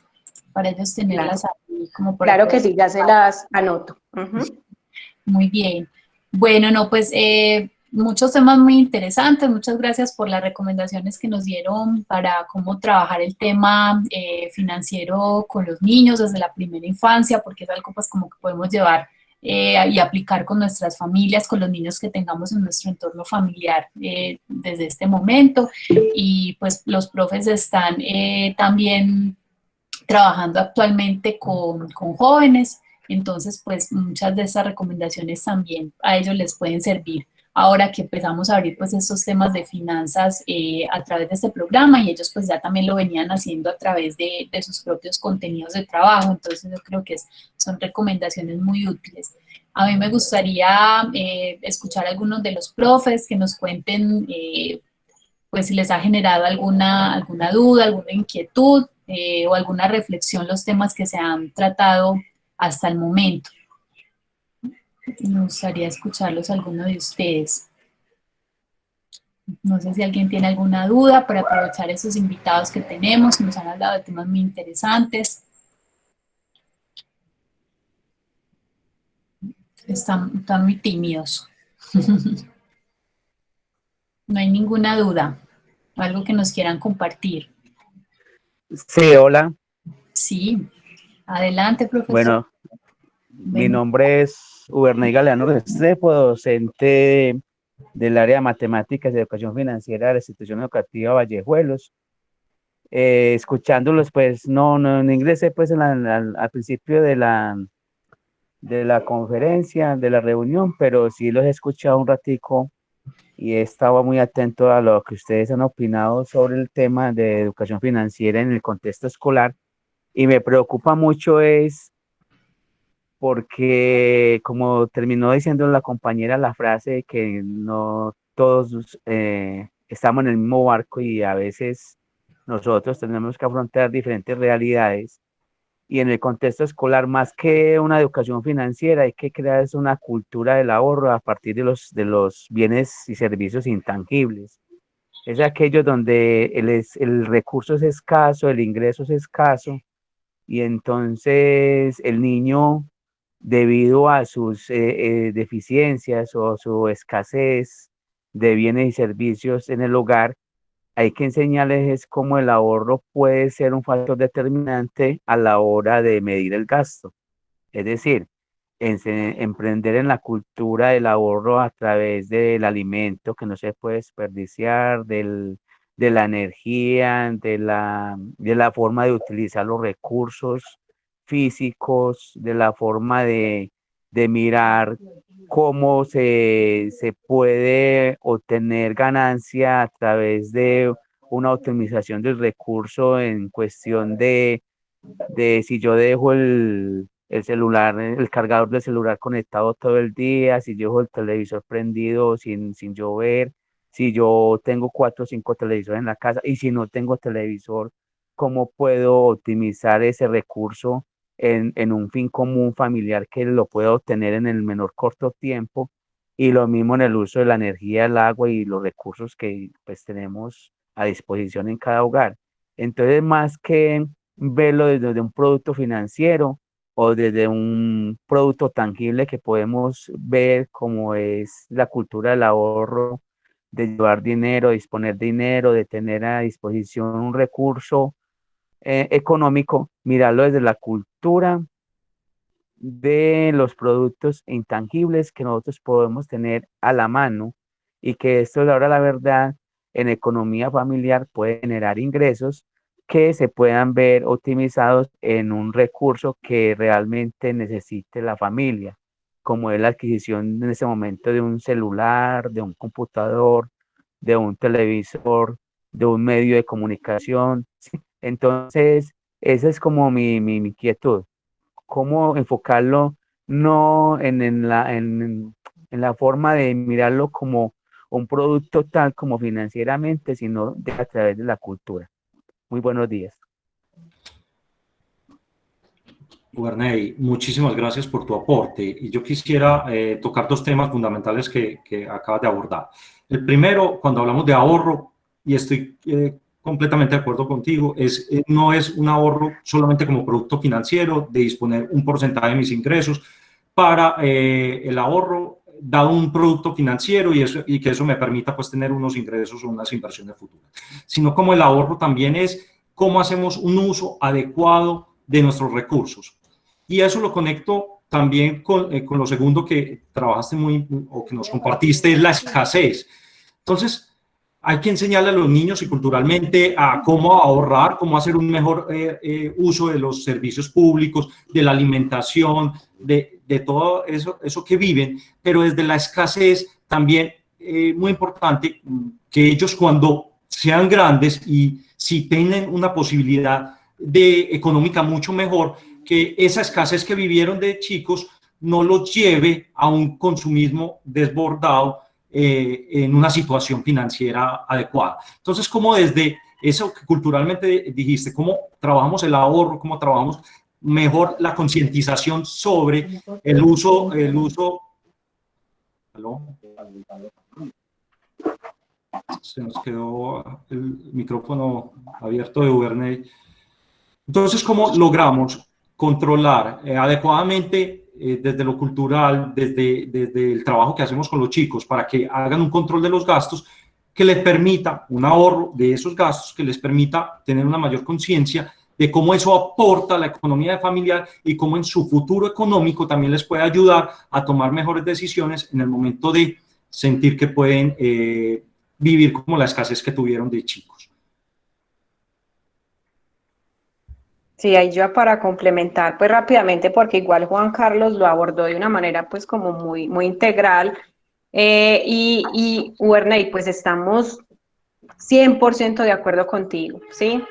para ellos tenerlas ahí como por Claro que sí, ya se las anoto. Muy bien. Bueno, no, pues muchos temas muy interesantes. Muchas gracias por las recomendaciones que nos dieron para cómo trabajar el tema financiero con los niños desde la primera infancia, porque es algo pues como que podemos llevar y aplicar con nuestras familias, con los niños que tengamos en nuestro entorno familiar desde este momento. Y pues los profes están también trabajando actualmente con jóvenes, entonces pues muchas de esas recomendaciones también a ellos les pueden servir ahora que empezamos a abrir pues estos temas de finanzas a través de este programa, y ellos pues ya también lo venían haciendo a través de sus propios contenidos de trabajo. Entonces yo creo que son recomendaciones muy útiles. A mí me gustaría escuchar a algunos de los profes que nos cuenten pues si les ha generado alguna duda, alguna inquietud o alguna reflexión los temas que se han tratado hasta el momento. Me gustaría escucharlos alguno de ustedes. No sé si alguien tiene alguna duda para aprovechar esos invitados que tenemos, que nos han hablado de temas muy interesantes. Están muy tímidos. No hay ninguna duda. Algo que nos quieran compartir. Sí, hola. Sí, adelante, profesor. Bueno, mi nombre es Uberney Galeano Restrepo, docente del área de matemáticas y educación financiera de la institución educativa Vallejuelos. Escuchándolos, pues no ingresé pues al principio de la conferencia, de la reunión, pero sí los he escuchado un ratico y he estado muy atento a lo que ustedes han opinado sobre el tema de educación financiera en el contexto escolar, y me preocupa mucho es porque, como terminó diciendo la compañera, la frase de que no todos estamos en el mismo barco y a veces nosotros tenemos que afrontar diferentes realidades. Y en el contexto escolar, más que una educación financiera, hay que crear una cultura del ahorro a partir de los bienes y servicios intangibles. Es aquello donde el recurso es escaso, el ingreso es escaso, y entonces el niño debido a sus deficiencias o su escasez de bienes y servicios en el hogar, hay que enseñarles es cómo el ahorro puede ser un factor determinante a la hora de medir el gasto. Es decir, emprender en la cultura del ahorro a través del alimento que no se puede desperdiciar, de la energía, de la forma de utilizar los recursos físicos, de la forma de mirar cómo se puede obtener ganancia a través de una optimización del recurso en cuestión de si yo dejo el celular, el cargador del celular conectado todo el día, si yo dejo el televisor prendido sin yo ver, si yo tengo 4 o 5 televisores en la casa y si no tengo televisor, ¿cómo puedo optimizar ese recurso en un fin común familiar que lo pueda obtener en el menor corto tiempo? Y lo mismo en el uso de la energía, el agua y los recursos que pues tenemos a disposición en cada hogar. Entonces, más que verlo desde un producto financiero o desde un producto tangible que podemos ver como es la cultura del ahorro, de llevar dinero, disponer dinero, de tener a disposición un recurso económico, mirarlo desde la cultura de los productos intangibles que nosotros podemos tener a la mano y que esto, ahora la verdad, en economía familiar puede generar ingresos que se puedan ver optimizados en un recurso que realmente necesite la familia, como es la adquisición en ese momento de un celular, de un computador, de un televisor, de un medio de comunicación. ¿Sí? Entonces, esa es como mi inquietud, cómo enfocarlo no en la forma de mirarlo como un producto tal como financieramente, sino a través de la cultura. Muy buenos días. Guarney, muchísimas gracias por tu aporte. Y yo quisiera tocar dos temas fundamentales que acabas de abordar. El primero, cuando hablamos de ahorro, y estoy completamente de acuerdo contigo, no es un ahorro solamente como producto financiero, de disponer un porcentaje de mis ingresos para el ahorro, dado un producto financiero y que eso me permita pues tener unos ingresos o unas inversiones futuras, sino como el ahorro también es cómo hacemos un uso adecuado de nuestros recursos. Y eso lo conecto también con lo segundo que trabajaste o que nos compartiste, es la escasez. Entonces, hay que enseñarle a los niños y culturalmente a cómo ahorrar, cómo hacer un mejor uso de los servicios públicos, de la alimentación, de todo eso que viven, pero desde la escasez también, muy importante, que ellos cuando sean grandes y si tienen una posibilidad económica mucho mejor, que esa escasez que vivieron de chicos no los lleve a un consumismo desbordado en una situación financiera adecuada. Entonces, como desde eso que culturalmente dijiste, cómo trabajamos el ahorro, cómo trabajamos mejor la concientización sobre el uso. ¿Aló? Se nos quedó el micrófono abierto de Uberney. Entonces, ¿cómo logramos controlar adecuadamente desde lo cultural, desde el trabajo que hacemos con los chicos, para que hagan un control de los gastos que les permita un ahorro de esos gastos, que les permita tener una mayor conciencia de cómo eso aporta a la economía familiar y cómo en su futuro económico también les puede ayudar a tomar mejores decisiones en el momento de sentir que pueden vivir como la escasez que tuvieron de chicos? Sí, ahí yo para complementar pues rápidamente, porque igual Juan Carlos lo abordó de una manera pues como muy, muy integral, y Werney, pues estamos 100% de acuerdo contigo, ¿sí?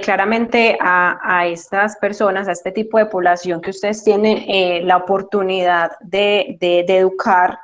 Claramente a estas personas, a este tipo de población que ustedes tienen la oportunidad de educar,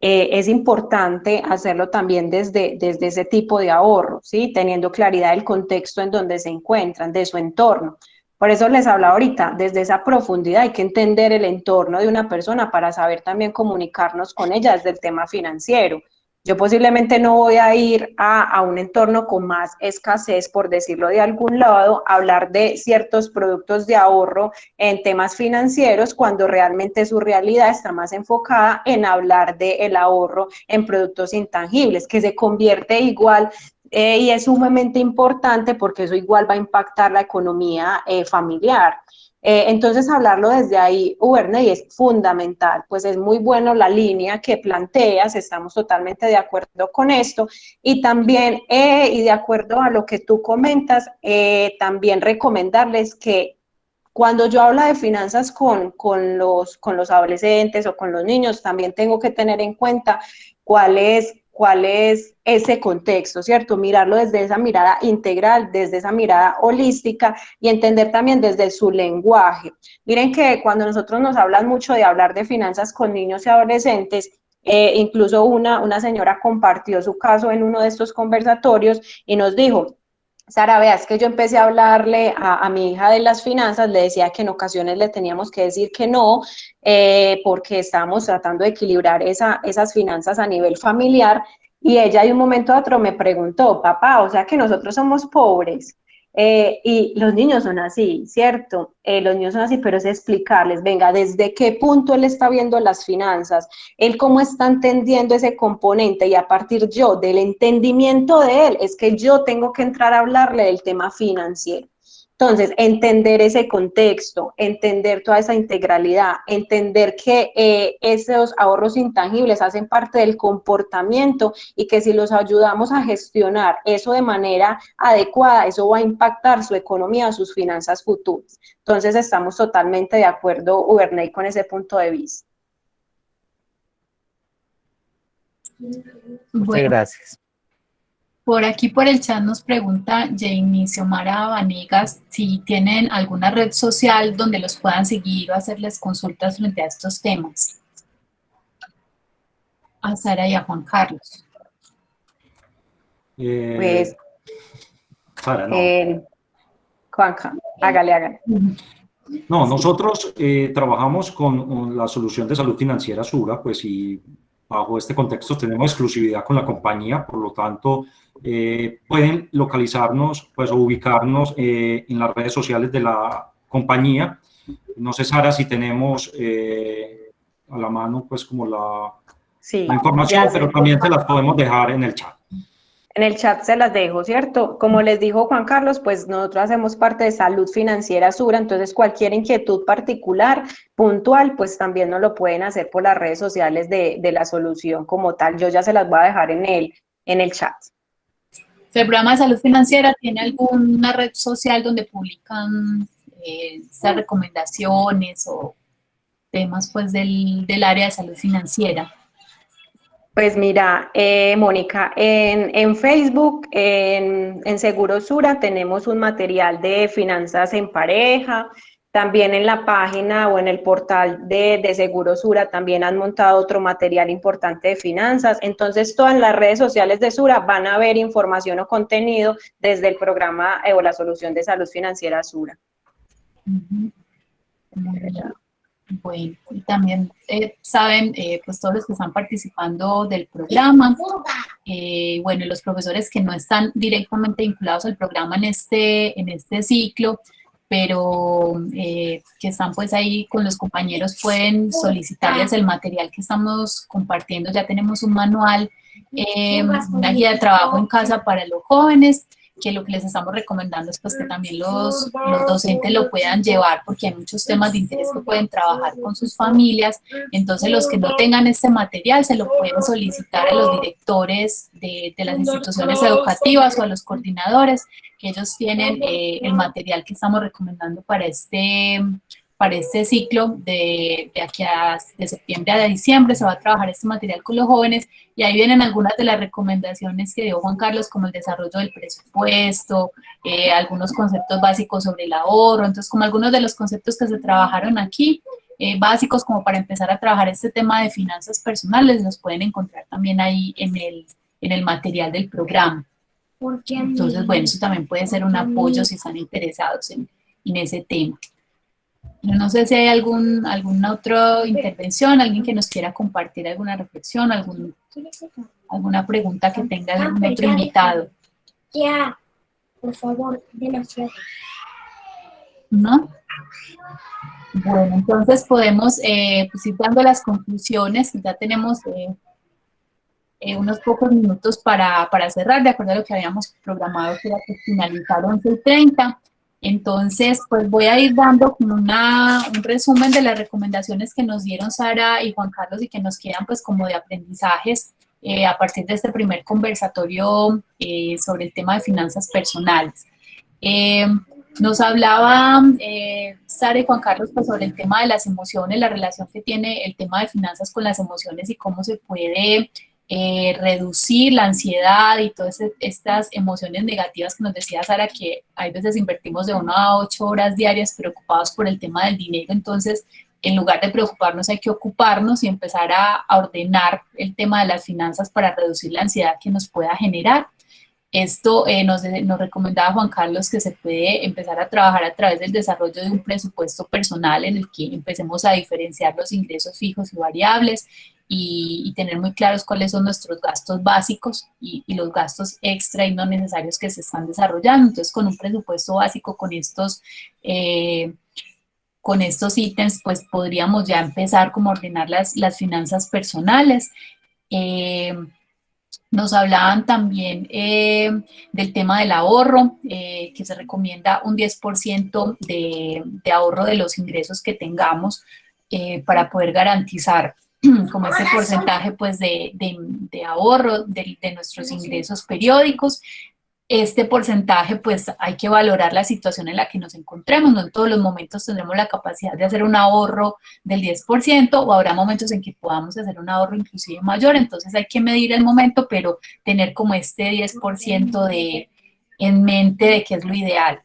es importante hacerlo también desde ese tipo de ahorro, ¿sí? Teniendo claridad del contexto en donde se encuentran, de su entorno. Por eso les hablaba ahorita, desde esa profundidad hay que entender el entorno de una persona para saber también comunicarnos con ella desde el tema financiero. Yo posiblemente no voy a ir a un entorno con más escasez, por decirlo de algún lado, a hablar de ciertos productos de ahorro en temas financieros, cuando realmente su realidad está más enfocada en hablar del ahorro en productos intangibles, que se convierte igual y es sumamente importante porque eso igual va a impactar la economía familiar. Entonces, hablarlo desde ahí, Uberney, es fundamental, pues es muy bueno la línea que planteas, estamos totalmente de acuerdo con esto, y también, y de acuerdo a lo que tú comentas, también recomendarles que cuando yo hablo de finanzas con los adolescentes o con los niños, también tengo que tener en cuenta cuál es ese contexto, ¿cierto? Mirarlo desde esa mirada integral, desde esa mirada holística y entender también desde su lenguaje. Miren que cuando nosotros nos hablan mucho de hablar de finanzas con niños y adolescentes, incluso una señora compartió su caso en uno de estos conversatorios y nos dijo: Sara, veas que yo empecé a hablarle a mi hija de las finanzas, le decía que en ocasiones le teníamos que decir que no, porque estábamos tratando de equilibrar esas finanzas a nivel familiar, y ella de un momento a otro me preguntó: papá, o sea que nosotros somos pobres. Y los niños son así, ¿cierto? Los niños son así, pero es explicarles, venga, ¿desde qué punto él está viendo las finanzas? Él cómo está entendiendo ese componente, y a partir yo del entendimiento de él es que yo tengo que entrar a hablarle del tema financiero. Entonces, entender ese contexto, entender toda esa integralidad, entender que esos ahorros intangibles hacen parte del comportamiento y que si los ayudamos a gestionar eso de manera adecuada, eso va a impactar su economía, sus finanzas futuras. Entonces, estamos totalmente de acuerdo, Uberney, con ese punto de vista. Muchas gracias. Por aquí por el chat nos pregunta Jamie Xiomara Vanegas si tienen alguna red social donde los puedan seguir o hacerles consultas frente a estos temas. A Sara y a Juan Carlos. Pues, Sara, no. Juanca, hágale. No, nosotros trabajamos con la solución de salud financiera Sura, pues, y bajo este contexto tenemos exclusividad con la compañía, por lo tanto, pueden localizarnos, pues, o ubicarnos en las redes sociales de la compañía. No sé, Sara, si tenemos a la mano, pues, como la información, pero también se las podemos dejar en el chat. En el chat se las dejo, ¿cierto? Como les dijo Juan Carlos, pues nosotros hacemos parte de Salud Financiera Sura, entonces cualquier inquietud particular, puntual, pues también nos lo pueden hacer por las redes sociales de la solución como tal. Yo ya se las voy a dejar en el chat. ¿El programa de salud financiera tiene alguna red social donde publican estas recomendaciones o temas, pues, del área de salud financiera? Pues mira, Mónica, en Facebook, en Seguro Sura, tenemos un material de finanzas en pareja. También en la página o en el portal de Seguro Sura también han montado otro material importante de finanzas. Entonces, todas las redes sociales de Sura van a ver información o contenido desde el programa o la solución de salud financiera Sura. Bueno, y también saben, pues todos los que están participando del programa, bueno, los profesores que no están directamente vinculados al programa en este ciclo, pero que están pues ahí con los compañeros, pueden solicitarles el material que estamos compartiendo. Ya tenemos un manual, una guía de trabajo en casa para los jóvenes, que lo que les estamos recomendando es pues que también los docentes lo puedan llevar, porque hay muchos temas de interés que pueden trabajar con sus familias. Entonces, los que no tengan este material se lo pueden solicitar a los directores de las instituciones educativas o a los coordinadores, que ellos tienen el material que estamos recomendando para este ciclo de aquí de septiembre a diciembre. Se va a trabajar este material con los jóvenes, y ahí vienen algunas de las recomendaciones que dio Juan Carlos, como el desarrollo del presupuesto, algunos conceptos básicos sobre el ahorro. Entonces, como algunos de los conceptos que se trabajaron aquí, básicos como para empezar a trabajar este tema de finanzas personales, los pueden encontrar también ahí en el material del programa. Entonces, bueno, eso también puede ser un apoyo si están interesados en ese tema. No sé si hay alguna otra intervención, alguien que nos quiera compartir alguna reflexión, alguna pregunta que tenga algún otro invitado. Ya, por favor, demasiado. ¿No? Bueno, entonces podemos pues ir dando las conclusiones, ya tenemos unos pocos minutos para cerrar, de acuerdo a lo que habíamos programado, que era que finalizar 11:30. Entonces, pues voy a ir dando como un resumen de las recomendaciones que nos dieron Sara y Juan Carlos y que nos quedan pues como de aprendizajes a partir de este primer conversatorio sobre el tema de finanzas personales. Nos hablaba Sara y Juan Carlos pues, sobre el tema de las emociones, la relación que tiene el tema de finanzas con las emociones y cómo se puede reducir la ansiedad y todas estas emociones negativas que nos decía Sara, que hay veces invertimos de 1 a 8 horas diarias preocupados por el tema del dinero. Entonces, en lugar de preocuparnos, hay que ocuparnos y empezar a ordenar el tema de las finanzas para reducir la ansiedad que nos pueda generar. Esto nos recomendaba Juan Carlos que se puede empezar a trabajar a través del desarrollo de un presupuesto personal en el que empecemos a diferenciar los ingresos fijos y variables y tener muy claros cuáles son nuestros gastos básicos y los gastos extra y no necesarios que se están desarrollando. Entonces, con un presupuesto básico, con estos ítems, pues podríamos ya empezar como a ordenar las finanzas personales. Nos hablaban también del tema del ahorro, que se recomienda un 10% de ahorro de los ingresos que tengamos para poder garantizar como ese porcentaje pues, de ahorro de nuestros ingresos periódicos. Este porcentaje, pues hay que valorar la situación en la que nos encontremos. No en todos los momentos tendremos la capacidad de hacer un ahorro del 10% o habrá momentos en que podamos hacer un ahorro inclusive mayor. Entonces hay que medir el momento, pero tener como este 10% en mente de qué es lo ideal.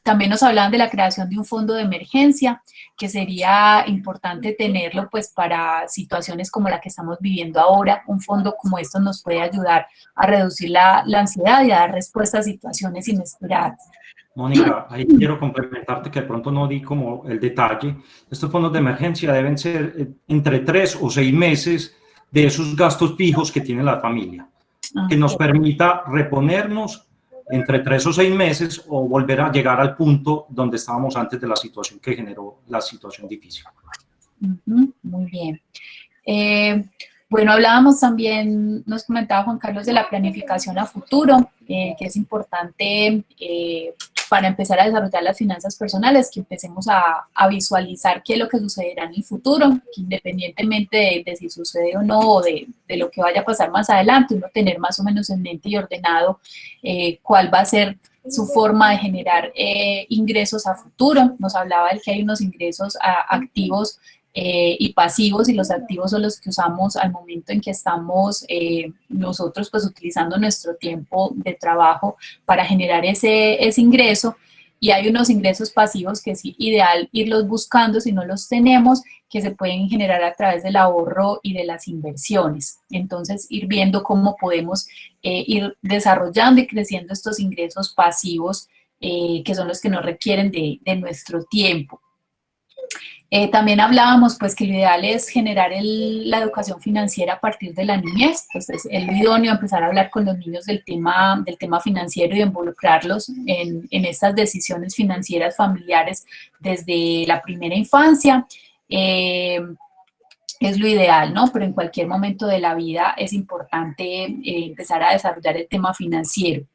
También nos hablaban de la creación de un fondo de emergencia, que sería importante tenerlo pues para situaciones como la que estamos viviendo ahora. Un fondo como esto nos puede ayudar a reducir la ansiedad y a dar respuesta a situaciones inesperadas. Mónica, ahí quiero complementarte que de pronto no di como el detalle. Estos fondos de emergencia deben ser entre 3 o 6 meses de esos gastos fijos que tiene la familia, que nos permita reponernos entre 3 o 6 meses o volver a llegar al punto donde estábamos antes de la situación que generó la situación difícil. Muy bien. Bueno, hablábamos también, nos comentaba Juan Carlos de la planificación a futuro, que es importante para empezar a desarrollar las finanzas personales, que empecemos a visualizar qué es lo que sucederá en el futuro, que independientemente de si sucede o no, o de lo que vaya a pasar más adelante, uno tener más o menos en mente y ordenado cuál va a ser su forma de generar ingresos a futuro. Nos hablaba de que hay unos ingresos activos y pasivos, y los activos son los que usamos al momento en que estamos nosotros pues utilizando nuestro tiempo de trabajo para generar ese ingreso, y hay unos ingresos pasivos que es ideal irlos buscando si no los tenemos, que se pueden generar a través del ahorro y de las inversiones. Entonces ir viendo cómo podemos ir desarrollando y creciendo estos ingresos pasivos que son los que nos requieren de nuestro tiempo. También hablábamos pues que lo ideal es generar la educación financiera a partir de la niñez. Pues es el idóneo empezar a hablar con los niños del tema financiero y involucrarlos en estas decisiones financieras familiares desde la primera infancia. Es lo ideal, ¿no? Pero en cualquier momento de la vida es importante empezar a desarrollar el tema financiero.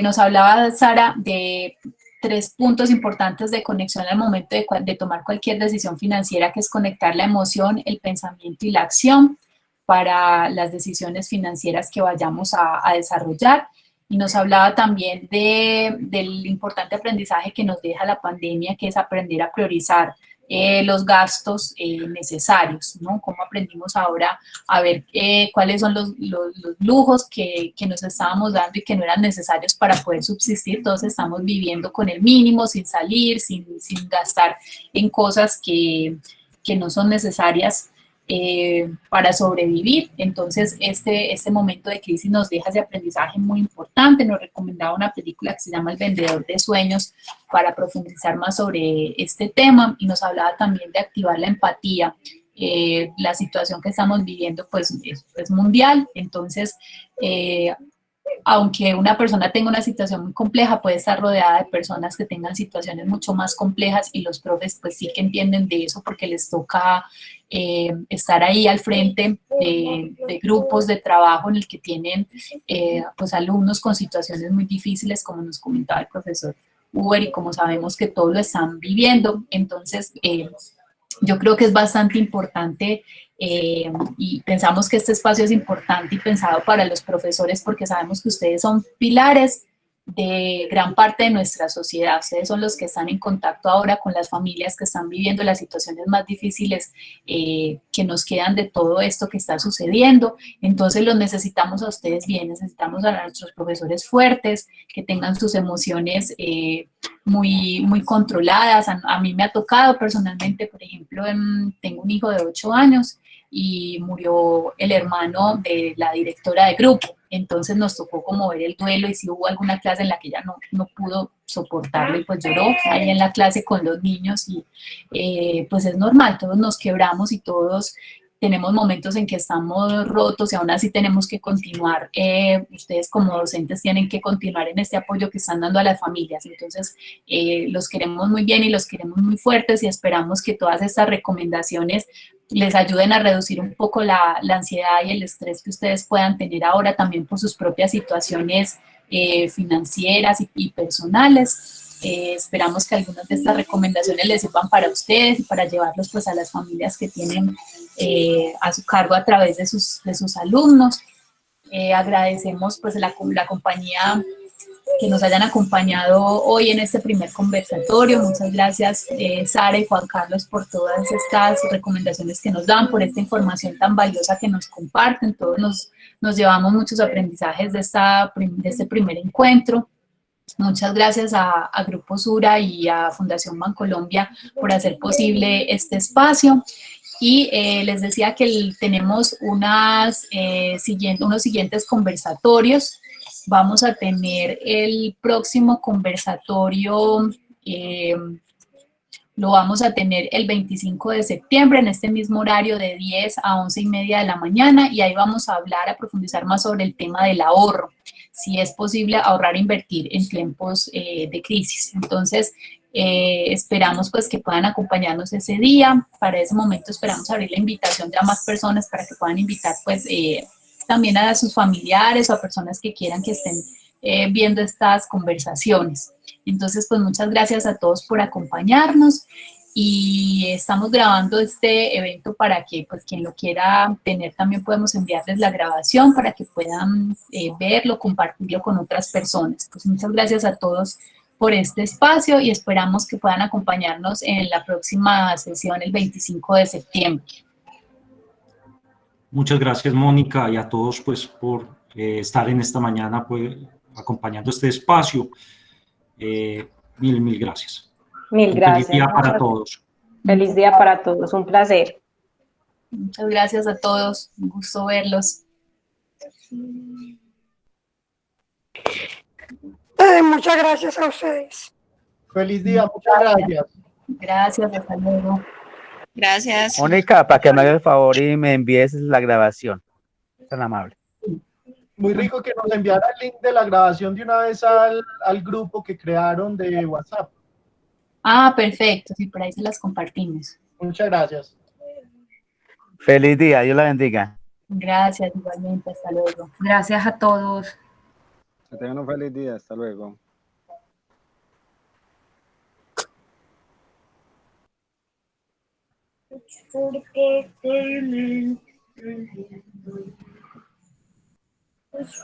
Nos hablaba Sara de 3 puntos importantes de conexión al momento de tomar cualquier decisión financiera, que es conectar la emoción, el pensamiento y la acción para las decisiones financieras que vayamos a desarrollar. Y nos hablaba también del importante aprendizaje que nos deja la pandemia, que es aprender a priorizar los gastos necesarios, ¿no? Cómo aprendimos ahora a ver cuáles son los lujos que nos estábamos dando y que no eran necesarios para poder subsistir. Todos estamos viviendo con el mínimo, sin salir, sin gastar en cosas que no son necesarias para sobrevivir. Entonces este momento de crisis nos deja ese aprendizaje muy importante. Nos recomendaba una película que se llama El vendedor de sueños para profundizar más sobre este tema, y nos hablaba también de activar la empatía la situación que estamos viviendo pues es mundial, entonces aunque una persona tenga una situación muy compleja, puede estar rodeada de personas que tengan situaciones mucho más complejas y los profes pues sí que entienden de eso porque les toca estar ahí al frente de grupos de trabajo en el que tienen pues alumnos con situaciones muy difíciles, como nos comentaba el profesor Uber, y como sabemos que todos lo están viviendo, entonces yo creo que es bastante importante y pensamos que este espacio es importante y pensado para los profesores porque sabemos que ustedes son pilares de gran parte de nuestra sociedad. Ustedes son los que están en contacto ahora con las familias que están viviendo las situaciones más difíciles que nos quedan de todo esto que está sucediendo. Entonces los necesitamos a ustedes bien, necesitamos a nuestros profesores fuertes, que tengan sus emociones muy controladas. A mí me ha tocado personalmente, por ejemplo, tengo un hijo de 8 años y murió el hermano de la directora de grupo. Entonces nos tocó como ver el duelo y si hubo alguna clase en la que ella no pudo soportarlo y pues lloró ahí en la clase con los niños y pues es normal, todos nos quebramos y todos tenemos momentos en que estamos rotos y aún así tenemos que continuar. Ustedes como docentes tienen que continuar en este apoyo que están dando a las familias. Entonces, los queremos muy bien y los queremos muy fuertes y esperamos que todas estas recomendaciones les ayuden a reducir un poco la ansiedad y el estrés que ustedes puedan tener ahora también por sus propias situaciones financieras y personales. Esperamos que algunas de estas recomendaciones les sirvan para ustedes y para llevarlos pues a las familias que tienen a su cargo a través de sus alumnos. Agradecemos pues la compañía que nos hayan acompañado hoy en este primer conversatorio. Muchas gracias Sara y Juan Carlos por todas estas recomendaciones que nos dan, por esta información tan valiosa que nos comparten. Todos nos llevamos muchos aprendizajes de este primer encuentro. Muchas gracias a Grupo Sura y a Fundación Bancolombia por hacer posible este espacio. Y les decía que tenemos unos siguientes conversatorios. Vamos a tener el próximo conversatorio, lo vamos a tener el 25 de septiembre en este mismo horario de 10 a 11:30 de la mañana y ahí vamos a profundizar más sobre el tema del ahorro, si es posible ahorrar e invertir en tiempos de crisis. Entonces, esperamos pues que puedan acompañarnos ese día. Para ese momento esperamos abrir la invitación de a más personas para que puedan invitar pues también a sus familiares o a personas que quieran que estén viendo estas conversaciones. Entonces, pues muchas gracias a todos por acompañarnos y estamos grabando este evento para que pues quien lo quiera tener también podemos enviarles la grabación para que puedan verlo, compartirlo con otras personas. Pues muchas gracias a todos por este espacio y esperamos que puedan acompañarnos en la próxima sesión el 25 de septiembre. Muchas gracias, Mónica, y a todos pues por estar en esta mañana pues acompañando este espacio. Mil gracias. Mil gracias. Feliz día para todos. Feliz día para todos, un placer. Muchas gracias a todos, un gusto verlos. Muchas gracias a ustedes. Feliz día, muchas gracias. Gracias, hasta luego. Gracias. Mónica, para que me hagas el favor y me envíes la grabación. Tan amable. Muy rico que nos enviara el link de la grabación de una vez al grupo que crearon de WhatsApp. Ah, perfecto, sí, por ahí se las compartimos. Muchas gracias. Feliz día, Dios la bendiga. Gracias, igualmente, hasta luego. Gracias a todos. Que tengan un feliz día, hasta luego. It's